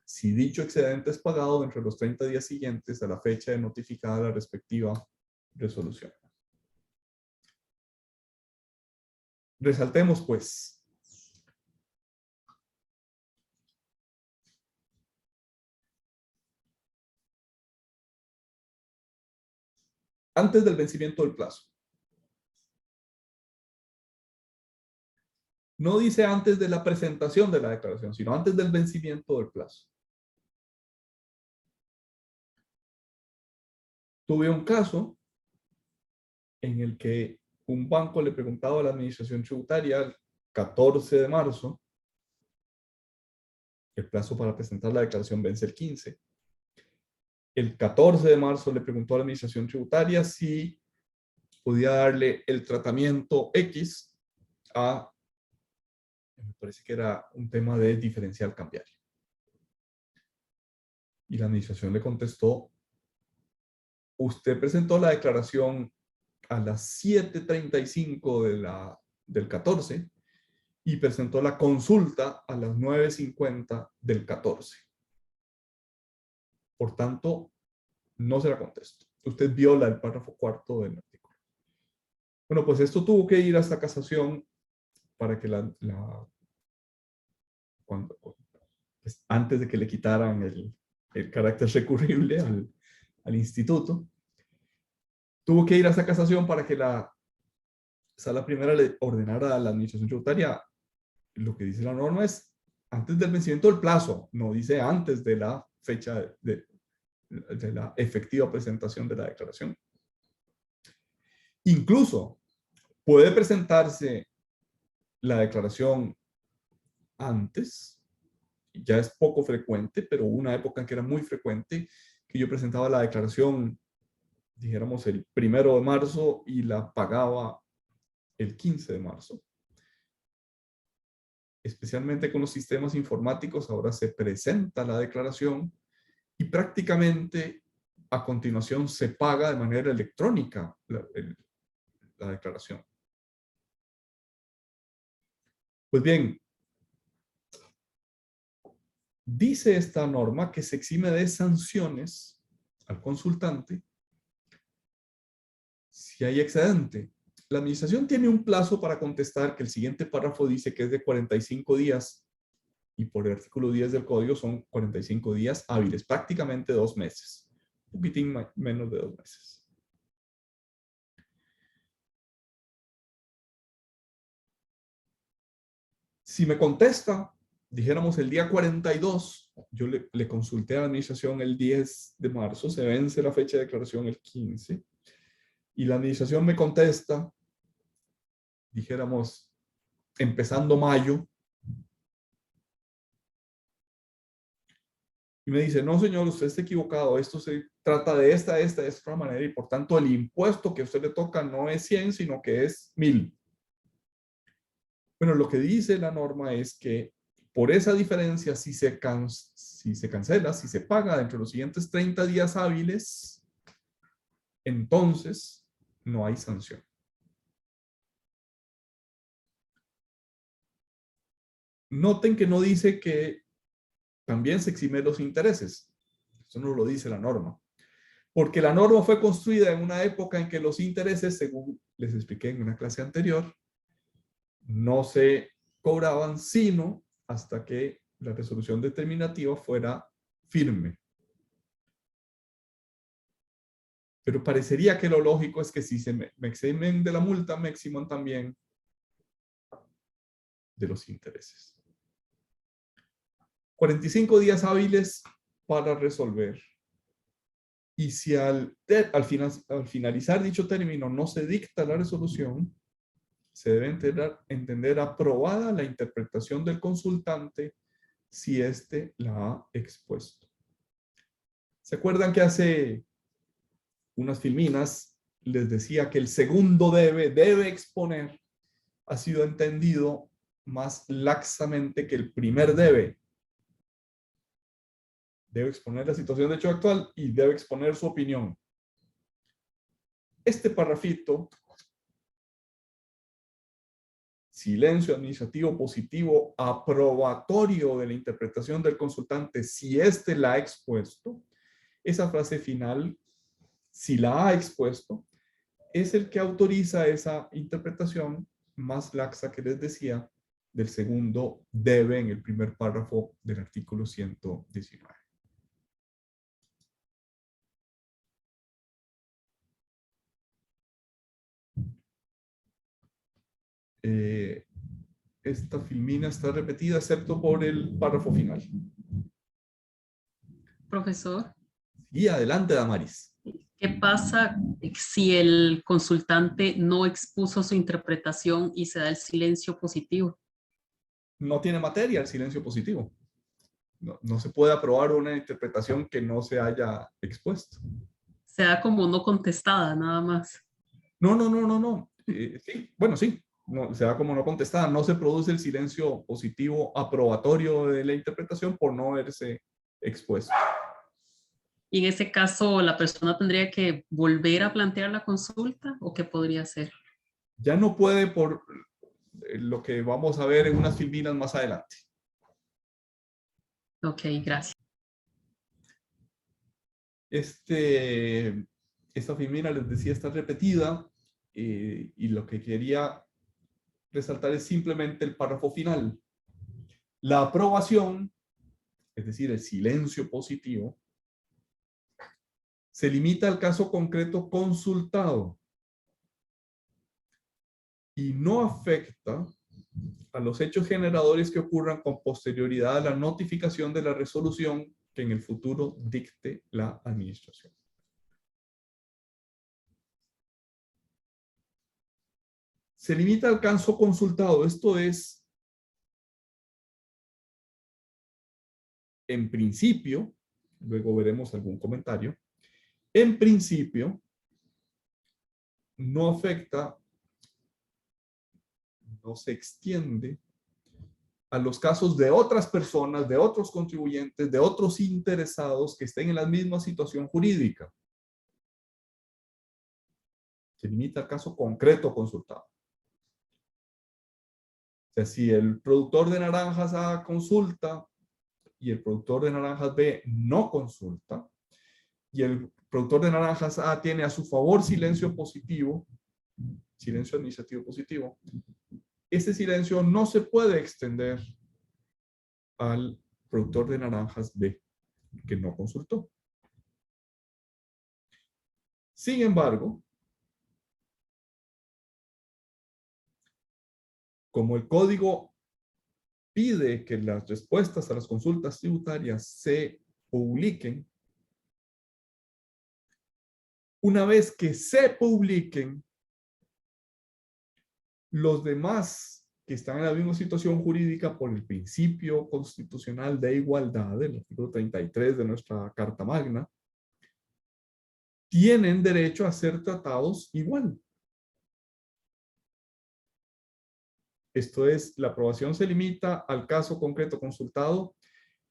si dicho excedente es pagado dentro de los 30 días siguientes a la fecha de notificada la respectiva resolución. Resaltemos, pues, antes del vencimiento del plazo. No dice antes de la presentación de la declaración, sino antes del vencimiento del plazo. Tuve un caso en el que un banco le preguntaba a la administración tributaria el 14 de marzo, el plazo para presentar la declaración vence el 15. El 14 de marzo le preguntó a la administración tributaria si podía darle el tratamiento X a, me parece que era un tema de diferencial cambiario. Y la administración le contestó, usted presentó la declaración a las 7:35 del 14 y presentó la consulta a las 9:50 del 14. Por tanto, no se la contesto. Usted viola el párrafo cuarto del artículo. Bueno, pues esto tuvo que ir hasta casación para que pues antes de que le quitaran el carácter recurrible al instituto, tuvo que ir hasta casación para que la sala primera le ordenara a la administración tributaria. Lo que dice la norma es antes del vencimiento del plazo, no dice antes de la fecha de la efectiva presentación de la declaración. Incluso puede presentarse la declaración antes, ya es poco frecuente, pero hubo una época en que era muy frecuente que yo presentaba la declaración, dijéramos, el 1 de marzo y la pagaba el 15 de marzo. Especialmente con los sistemas informáticos, ahora se presenta la declaración y prácticamente a continuación se paga de manera electrónica la declaración. Pues bien, dice esta norma que se exime de sanciones al consultante si hay excedente. La administración tiene un plazo para contestar que el siguiente párrafo dice que es de 45 días y por el artículo 10 del código son 45 días hábiles, prácticamente 2 meses, un poquitín menos de 2 meses. Si me contesta, dijéramos el día 42, yo le consulté a la administración el 10 de marzo, se vence la fecha de declaración el 15, y la administración me contesta, dijéramos, empezando mayo, y me dice, no señor, usted está equivocado, esto se trata de esta manera, y por tanto el impuesto que a usted le toca no es 100, sino que es 1000. Bueno, lo que dice la norma es que por esa diferencia, si se cancela, si se paga dentro de los siguientes 30 días hábiles, entonces no hay sanción. Noten que no dice que también se exime los intereses. Eso no lo dice la norma. Porque la norma fue construida en una época en que los intereses, según les expliqué en una clase anterior, no se cobraban sino hasta que la resolución determinativa fuera firme. Pero parecería que lo lógico es que si se me eximen de la multa, me eximan también de los intereses. 45 días hábiles para resolver. Y si al finalizar dicho término no se dicta la resolución, se debe entender aprobada la interpretación del consultante si éste la ha expuesto. ¿Se acuerdan que hace unas filminas les decía que el segundo debe exponer? Ha sido entendido más laxamente que el primer debe. Debe exponer la situación de hecho actual y debe exponer su opinión. Este parrafito, silencio administrativo positivo aprobatorio de la interpretación del consultante si éste la ha expuesto, esa frase final, si la ha expuesto, es el que autoriza esa interpretación más laxa que les decía del segundo debe en el primer párrafo del artículo 119. Esta filmina está repetida excepto por el párrafo final. Profesor, Y adelante, Damaris. ¿qué pasa si el consultante no expuso su interpretación y se da el silencio positivo? No tiene materia el silencio positivo. No se puede aprobar una interpretación que no se haya expuesto. Se da como no contestada, nada más. No. Sí, bueno, sí. No, se da como no contestada. No se produce el silencio positivo aprobatorio de la interpretación por no verse expuesto. Y en ese caso, ¿la persona tendría que volver a plantear la consulta o qué podría hacer? Ya no puede por lo que vamos a ver en unas filminas más adelante. Ok, gracias. Esta filmina, les decía, está repetida y lo que quería resaltar es simplemente el párrafo final. La aprobación, es decir, el silencio positivo, se limita al caso concreto consultado y no afecta a los hechos generadores que ocurran con posterioridad a la notificación de la resolución que en el futuro dicte la administración. Se limita al caso consultado. Esto es, en principio, luego veremos algún comentario, en principio no afecta, no se extiende a los casos de otras personas, de otros contribuyentes, de otros interesados que estén en la misma situación jurídica. Se limita al caso concreto consultado. O sea, si el productor de naranjas A consulta y el productor de naranjas B no consulta, y el productor de naranjas A tiene a su favor silencio positivo, silencio administrativo positivo, ese silencio no se puede extender al productor de naranjas B, que no consultó. Sin embargo, como el código pide que las respuestas a las consultas tributarias se publiquen, una vez que se publiquen, los demás que están en la misma situación jurídica por el principio constitucional de igualdad del artículo 33 de nuestra Carta Magna, tienen derecho a ser tratados igual. Esto es, la aprobación se limita al caso concreto consultado,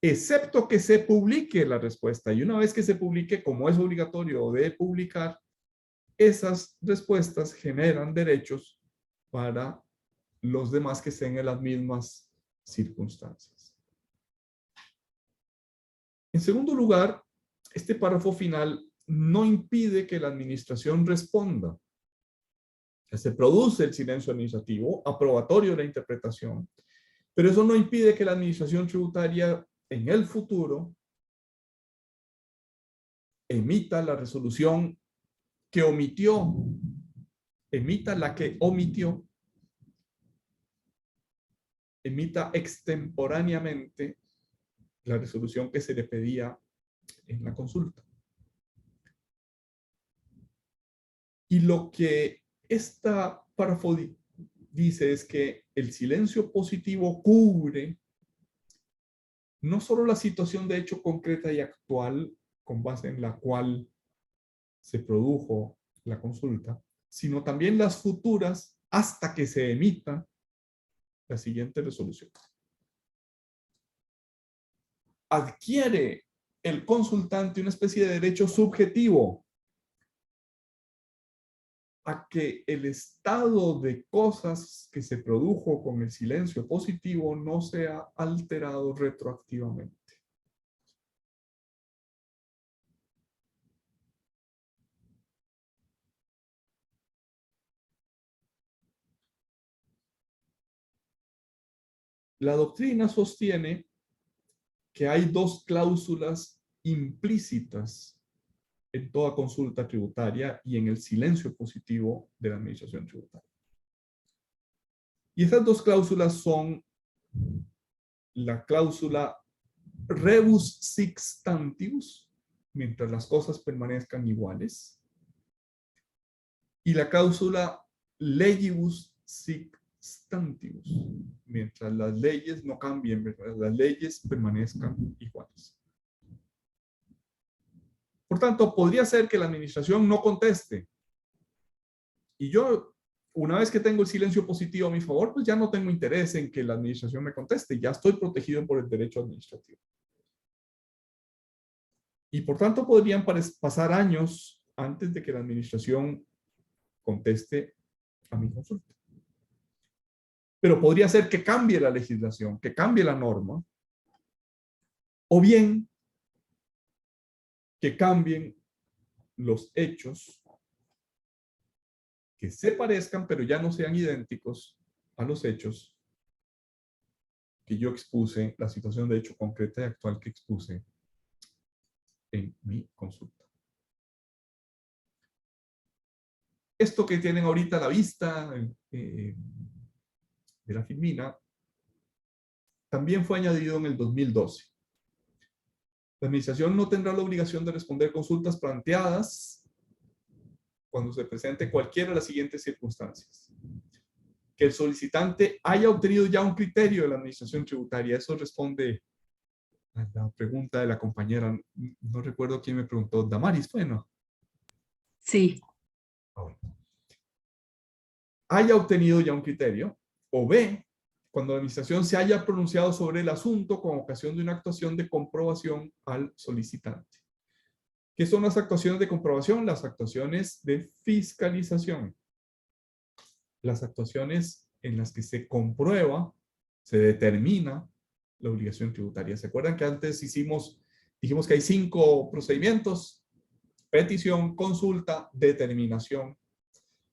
excepto que se publique la respuesta. Y una vez que se publique, como es obligatorio de publicar, esas respuestas generan derechos para los demás que estén en las mismas circunstancias. En segundo lugar, este párrafo final no impide que la administración responda. Se produce el silencio administrativo, aprobatorio de la interpretación, pero eso no impide que la administración tributaria en el futuro emita la resolución que omitió, emita la que omitió, emita extemporáneamente la resolución que se le pedía en la consulta. Y lo que esta párrafo dice es que el silencio positivo cubre no solo la situación de hecho concreta y actual con base en la cual se produjo la consulta, sino también las futuras hasta que se emita la siguiente resolución. Adquiere el consultante una especie de derecho subjetivo a que el estado de cosas que se produjo con el silencio positivo no sea alterado retroactivamente. La doctrina sostiene que hay dos cláusulas implícitas en toda consulta tributaria y en el silencio positivo de la administración tributaria. Y esas dos cláusulas son la cláusula rebus sic stantibus, mientras las cosas permanezcan iguales, y la cláusula legibus sic stantibus, mientras las leyes no cambien, mientras las leyes permanezcan iguales. Por tanto, podría ser que la administración no conteste Y yo, una vez que tengo el silencio positivo a mi favor, pues ya no tengo interés en que la administración me conteste. Ya estoy protegido por el derecho administrativo. Y por tanto podrían pasar años antes de que la administración conteste a mi consulta. Pero podría ser que cambie la legislación, que cambie la norma, o bien que cambien los hechos que se parezcan, pero ya no sean idénticos a los hechos que yo expuse, la situación de hecho concreta y actual que expuse en mi consulta. Esto que tienen ahorita a la vista de la FINMINA también fue añadido en el 2012. La administración no tendrá la obligación de responder consultas planteadas cuando se presente cualquiera de las siguientes circunstancias. Que el solicitante haya obtenido ya un criterio de la administración tributaria. Eso responde a la pregunta de la compañera. No recuerdo quién me preguntó. Damaris, bueno. Sí. Haya obtenido ya un criterio. O B, cuando la administración se haya pronunciado sobre el asunto con ocasión de una actuación de comprobación al solicitante. ¿Qué son las actuaciones de comprobación? Las actuaciones de fiscalización. Las actuaciones en las que se comprueba, se determina la obligación tributaria. ¿Se acuerdan que antes dijimos que hay 5 procedimientos? Petición, consulta, determinación.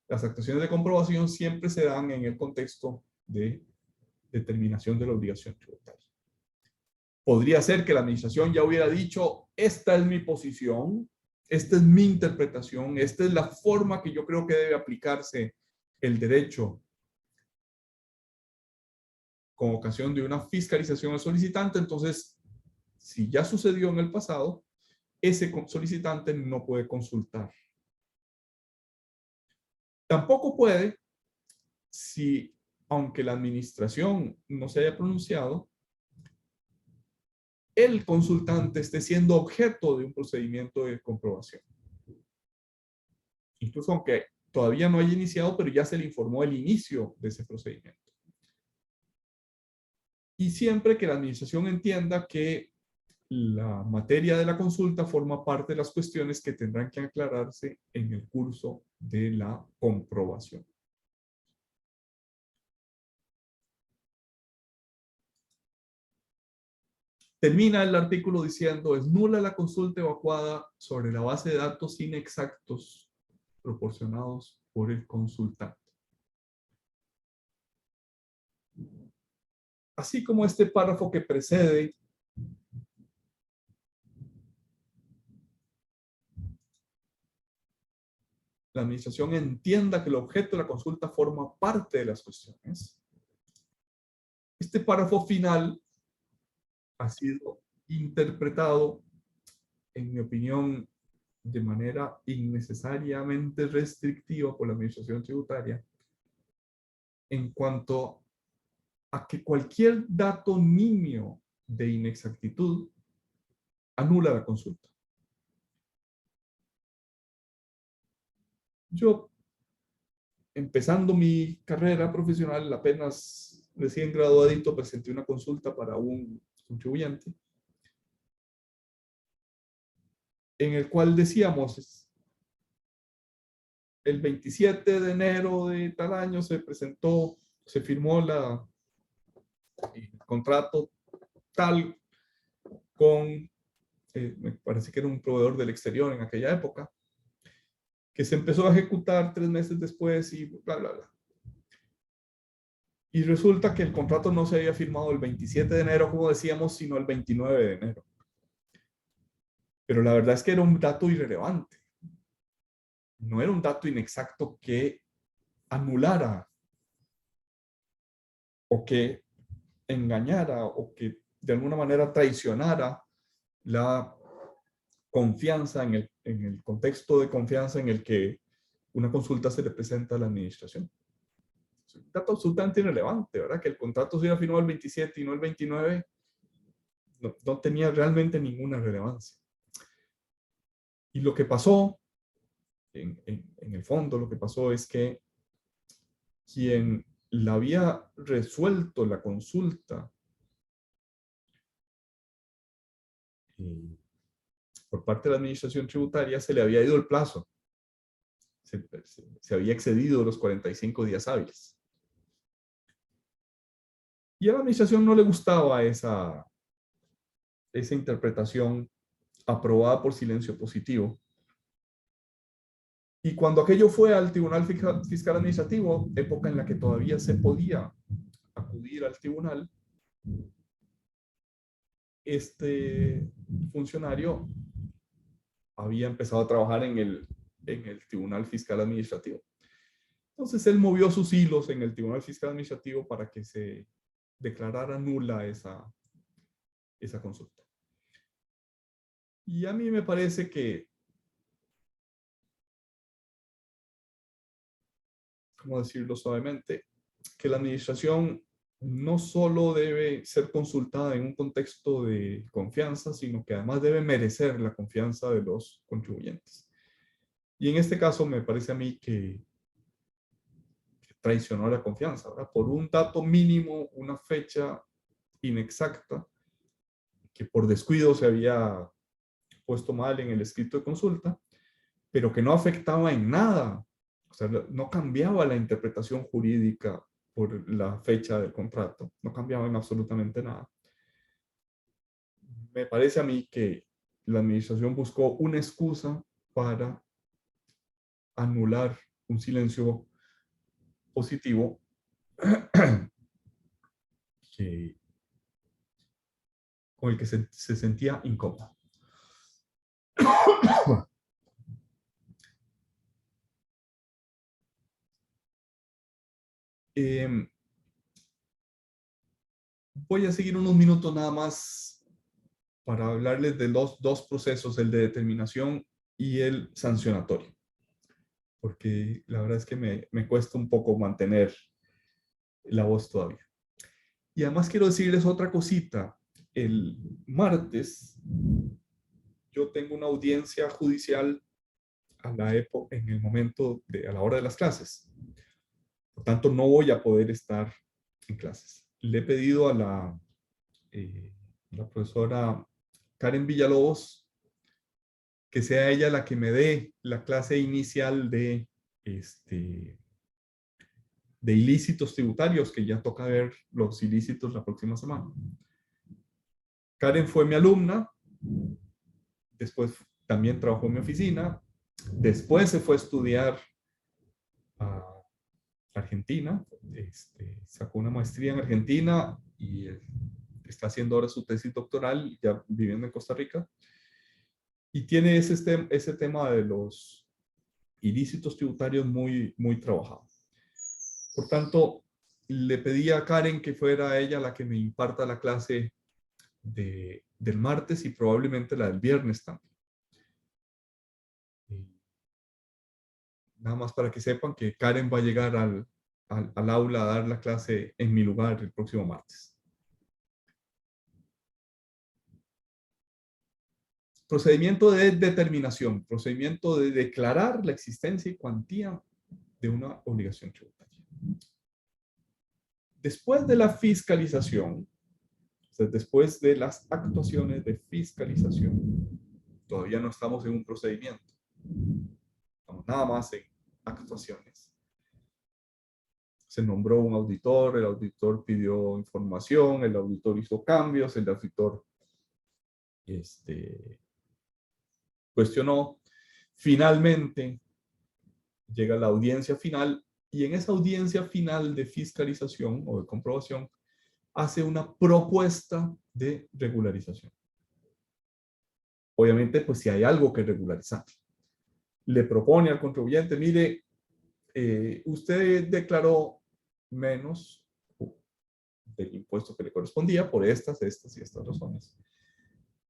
Las actuaciones de comprobación siempre se dan en el contexto de determinación de la obligación tributaria. Podría ser que la administración ya hubiera dicho, esta es mi posición, esta es mi interpretación, esta es la forma que yo creo que debe aplicarse el derecho con ocasión de una fiscalización al solicitante. Entonces, si ya sucedió en el pasado, ese solicitante no puede consultar. Tampoco puede, si, aunque la administración no se haya pronunciado, el consultante esté siendo objeto de un procedimiento de comprobación. Incluso aunque todavía no haya iniciado, pero ya se le informó el inicio de ese procedimiento. Y siempre que la administración entienda que la materia de la consulta forma parte de las cuestiones que tendrán que aclararse en el curso de la comprobación. Termina el artículo diciendo, es nula la consulta evacuada sobre la base de datos inexactos proporcionados por el consultante. Así como este párrafo que precede la administración entienda que el objeto de la consulta forma parte de las cuestiones. Este párrafo final ha sido interpretado, en mi opinión, de manera innecesariamente restrictiva por la administración tributaria en cuanto a que cualquier dato nimio de inexactitud anula la consulta. Yo, empezando mi carrera profesional, apenas recién graduadito, presenté una consulta para un contribuyente en el cual decíamos, el 27 de enero de tal año se firmó el contrato tal con, me parece que era un proveedor del exterior en aquella época, que se empezó a ejecutar 3 meses después y bla, bla, bla. Y resulta que el contrato no se había firmado el 27 de enero, como decíamos, sino el 29 de enero. Pero la verdad es que era un dato irrelevante. No era un dato inexacto que anulara o que engañara o que de alguna manera traicionara la confianza en el contexto de confianza en el que una consulta se le presenta a la administración. Es un dato absolutamente irrelevante, ¿verdad? Que el contrato se hubiera firmado el 27 y no el 29 no tenía realmente ninguna relevancia. Y lo que pasó En el fondo lo que pasó es que quien la había resuelto la consulta por parte de la administración tributaria se le había ido el plazo. Se había excedido los 45 días hábiles. Y a la administración no le gustaba esa interpretación aprobada por silencio positivo. Y cuando aquello fue al Tribunal Fiscal Administrativo, época en la que todavía se podía acudir al tribunal, este funcionario había empezado a trabajar en el Tribunal Fiscal Administrativo. Entonces él movió sus hilos en el Tribunal Fiscal Administrativo para que se declarara nula esa consulta. Y a mí me parece que, ¿cómo decirlo suavemente? Que la administración no solo debe ser consultada en un contexto de confianza, sino que además debe merecer la confianza de los contribuyentes. Y en este caso me parece a mí que traicionó la confianza, ¿verdad? Por un dato mínimo, una fecha inexacta, que por descuido se había puesto mal en el escrito de consulta, pero que no afectaba en nada, o sea, no cambiaba la interpretación jurídica por la fecha del contrato, no cambiaba en absolutamente nada. Me parece a mí que la administración buscó una excusa para anular un silencio positivo con el que se sentía incómodo. Voy a seguir unos minutos nada más para hablarles de los dos procesos, el de determinación y el sancionatorio, porque la verdad es que me cuesta un poco mantener la voz todavía. Y además quiero decirles otra cosita. El martes yo tengo una audiencia judicial a la hora de las clases. Por tanto, no voy a poder estar en clases. Le he pedido a la profesora Karen Villalobos que sea ella la que me dé la clase inicial de ilícitos tributarios, que ya toca ver los ilícitos la próxima semana. Karen fue mi alumna, después también trabajó en mi oficina, después se fue a estudiar a Argentina, sacó una maestría en Argentina y está haciendo ahora su tesis doctoral, ya viviendo en Costa Rica, y tiene ese tema de los ilícitos tributarios muy, muy trabajado. Por tanto, le pedí a Karen que fuera ella la que me imparta la clase del martes y probablemente la del viernes también. Nada más para que sepan que Karen va a llegar al aula a dar la clase en mi lugar el próximo martes. Procedimiento de determinación, procedimiento de declarar la existencia y cuantía de una obligación tributaria. Después de la fiscalización, o sea, después de las actuaciones de fiscalización, todavía no estamos en un procedimiento, estamos nada más en actuaciones. Se nombró un auditor, el auditor pidió información, el auditor hizo cambios, el auditor cuestionó. Finalmente llega la audiencia final y en esa audiencia final de fiscalización o de comprobación hace una propuesta de regularización. Obviamente, pues si hay algo que regularizar, le propone al contribuyente, mire, usted declaró menos del impuesto que le correspondía por estas y estas razones.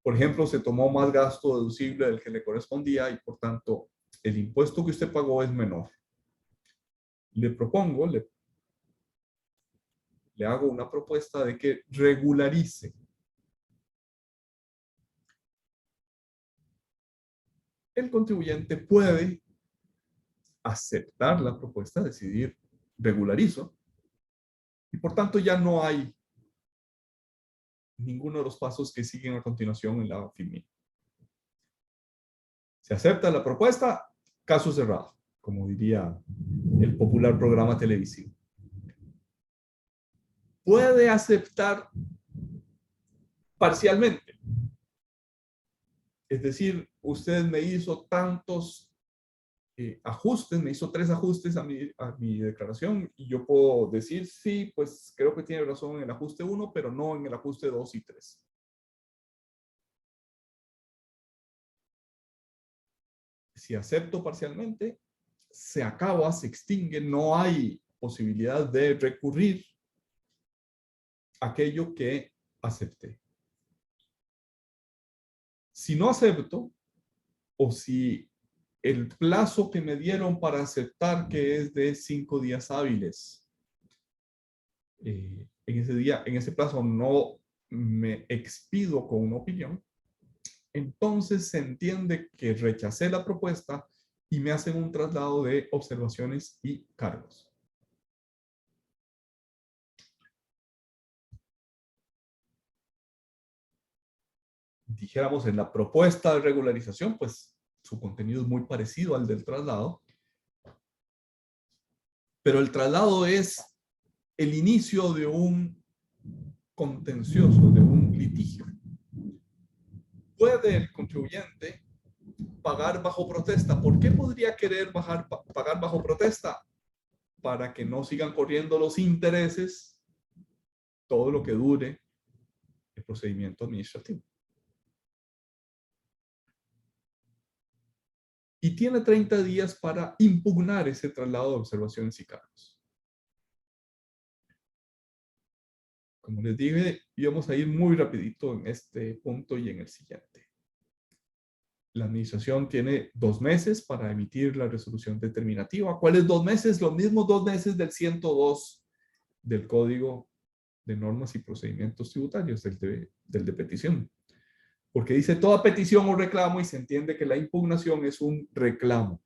Por ejemplo, se tomó más gasto deducible del que le correspondía y por tanto el impuesto que usted pagó es menor. Le propongo, le hago una propuesta de que regularice. El contribuyente puede aceptar la propuesta, decidir regularizo, y por tanto ya no hay ninguno de los pasos que siguen a continuación en la FIMI. Se acepta la propuesta, caso cerrado, como diría el popular programa televisivo. Puede aceptar parcialmente. Es decir, usted me hizo tantos ajustes, me hizo 3 ajustes a mi declaración y yo puedo decir, sí, pues creo que tiene razón en el ajuste 1, pero no en el ajuste 2 y 3. Si acepto parcialmente, se acaba, se extingue, no hay posibilidad de recurrir a aquello que acepté. Si no acepto, o si el plazo que me dieron para aceptar, que es de 5 días hábiles, en ese plazo no me expido con una opinión, entonces se entiende que rechacé la propuesta y me hacen un traslado de observaciones y cargos. Dijéramos en la propuesta de regularización, pues su contenido es muy parecido al del traslado, pero el traslado es el inicio de un contencioso, de un litigio. ¿Puede el contribuyente pagar bajo protesta? ¿Por qué podría querer pagar bajo protesta? Para que no sigan corriendo los intereses todo lo que dure el procedimiento administrativo. Y tiene 30 días para impugnar ese traslado de observaciones y cargos. Como les dije, íbamos a ir muy rapidito en este punto y en el siguiente. La administración tiene 2 meses para emitir la resolución determinativa. ¿Cuáles 2 meses? Los mismos 2 meses del 102 del Código de Normas y Procedimientos Tributarios, del de petición. Porque dice toda petición o reclamo y se entiende que la impugnación es un reclamo.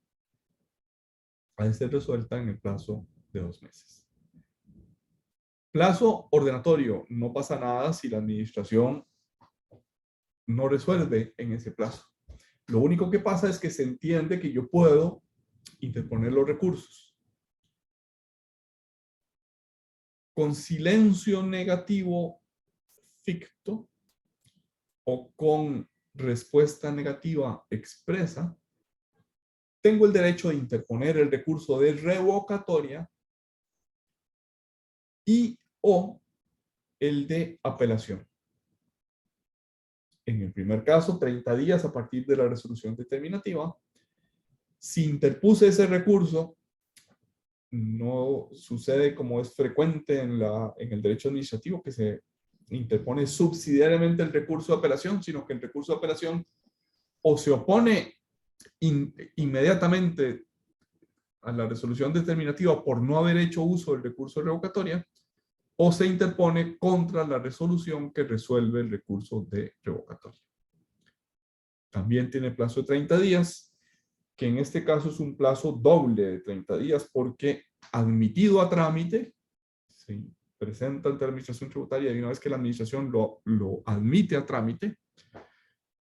Ha de ser resuelta en el plazo de 2 meses. Plazo ordenatorio. No pasa nada si la administración no resuelve en ese plazo. Lo único que pasa es que se entiende que yo puedo interponer los recursos. Con silencio negativo ficto o con respuesta negativa expresa, tengo el derecho de interponer el recurso de revocatoria y o el de apelación. En el primer caso, 30 días a partir de la resolución determinativa. Si interpuse ese recurso, no sucede como es frecuente en el derecho administrativo, que se interpone subsidiariamente el recurso de apelación, sino que el recurso de apelación o se opone inmediatamente a la resolución determinativa por no haber hecho uso del recurso de revocatoria, o se interpone contra la resolución que resuelve el recurso de revocatoria. También tiene plazo de 30 días, que en este caso es un plazo doble de 30 días, porque admitido a trámite, se presenta ante la administración tributaria y una vez que la administración lo admite a trámite,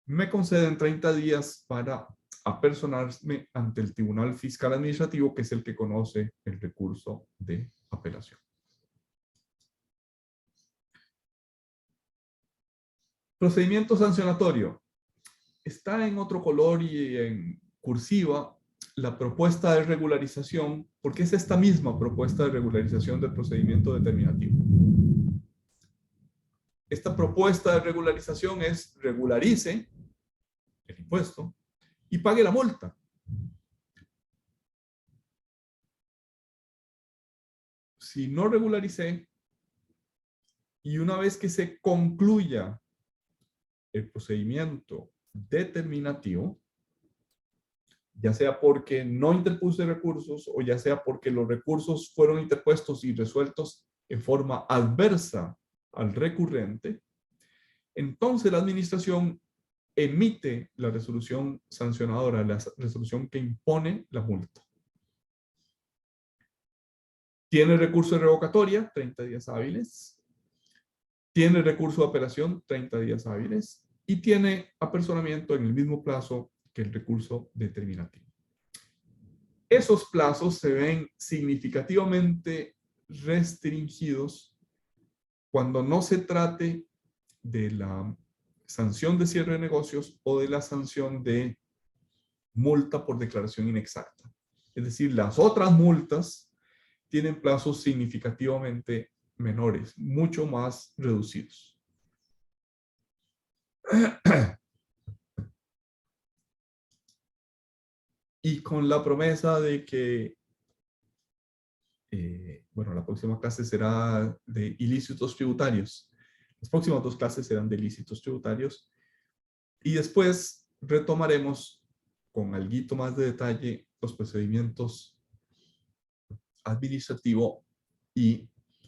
me conceden 30 días para apersonarme ante el Tribunal Fiscal Administrativo, que es el que conoce el recurso de apelación. Procedimiento sancionatorio. Está en otro color y en cursiva la propuesta de regularización, porque es esta misma propuesta de regularización del procedimiento determinativo. Esta propuesta de regularización es regularice el impuesto y pague la multa. Si no regularicé y una vez que se concluya el procedimiento determinativo, ya sea porque no interpuse recursos o ya sea porque los recursos fueron interpuestos y resueltos en forma adversa al recurrente, entonces la administración emite la resolución sancionadora, la resolución que impone la multa. Tiene recurso de revocatoria, 30 días hábiles. Tiene recurso de apelación, 30 días hábiles. Y tiene apersonamiento en el mismo plazo que el recurso determinativo. Esos plazos se ven significativamente restringidos cuando no se trate de la sanción de cierre de negocios o de la sanción de multa por declaración inexacta. Es decir, las otras multas tienen plazos significativamente menores, mucho más reducidos. Y con la promesa de que, bueno, la próxima clase será de ilícitos tributarios. Las próximas dos clases serán de ilícitos tributarios. Y después retomaremos con algo más de detalle los procedimientos administrativo y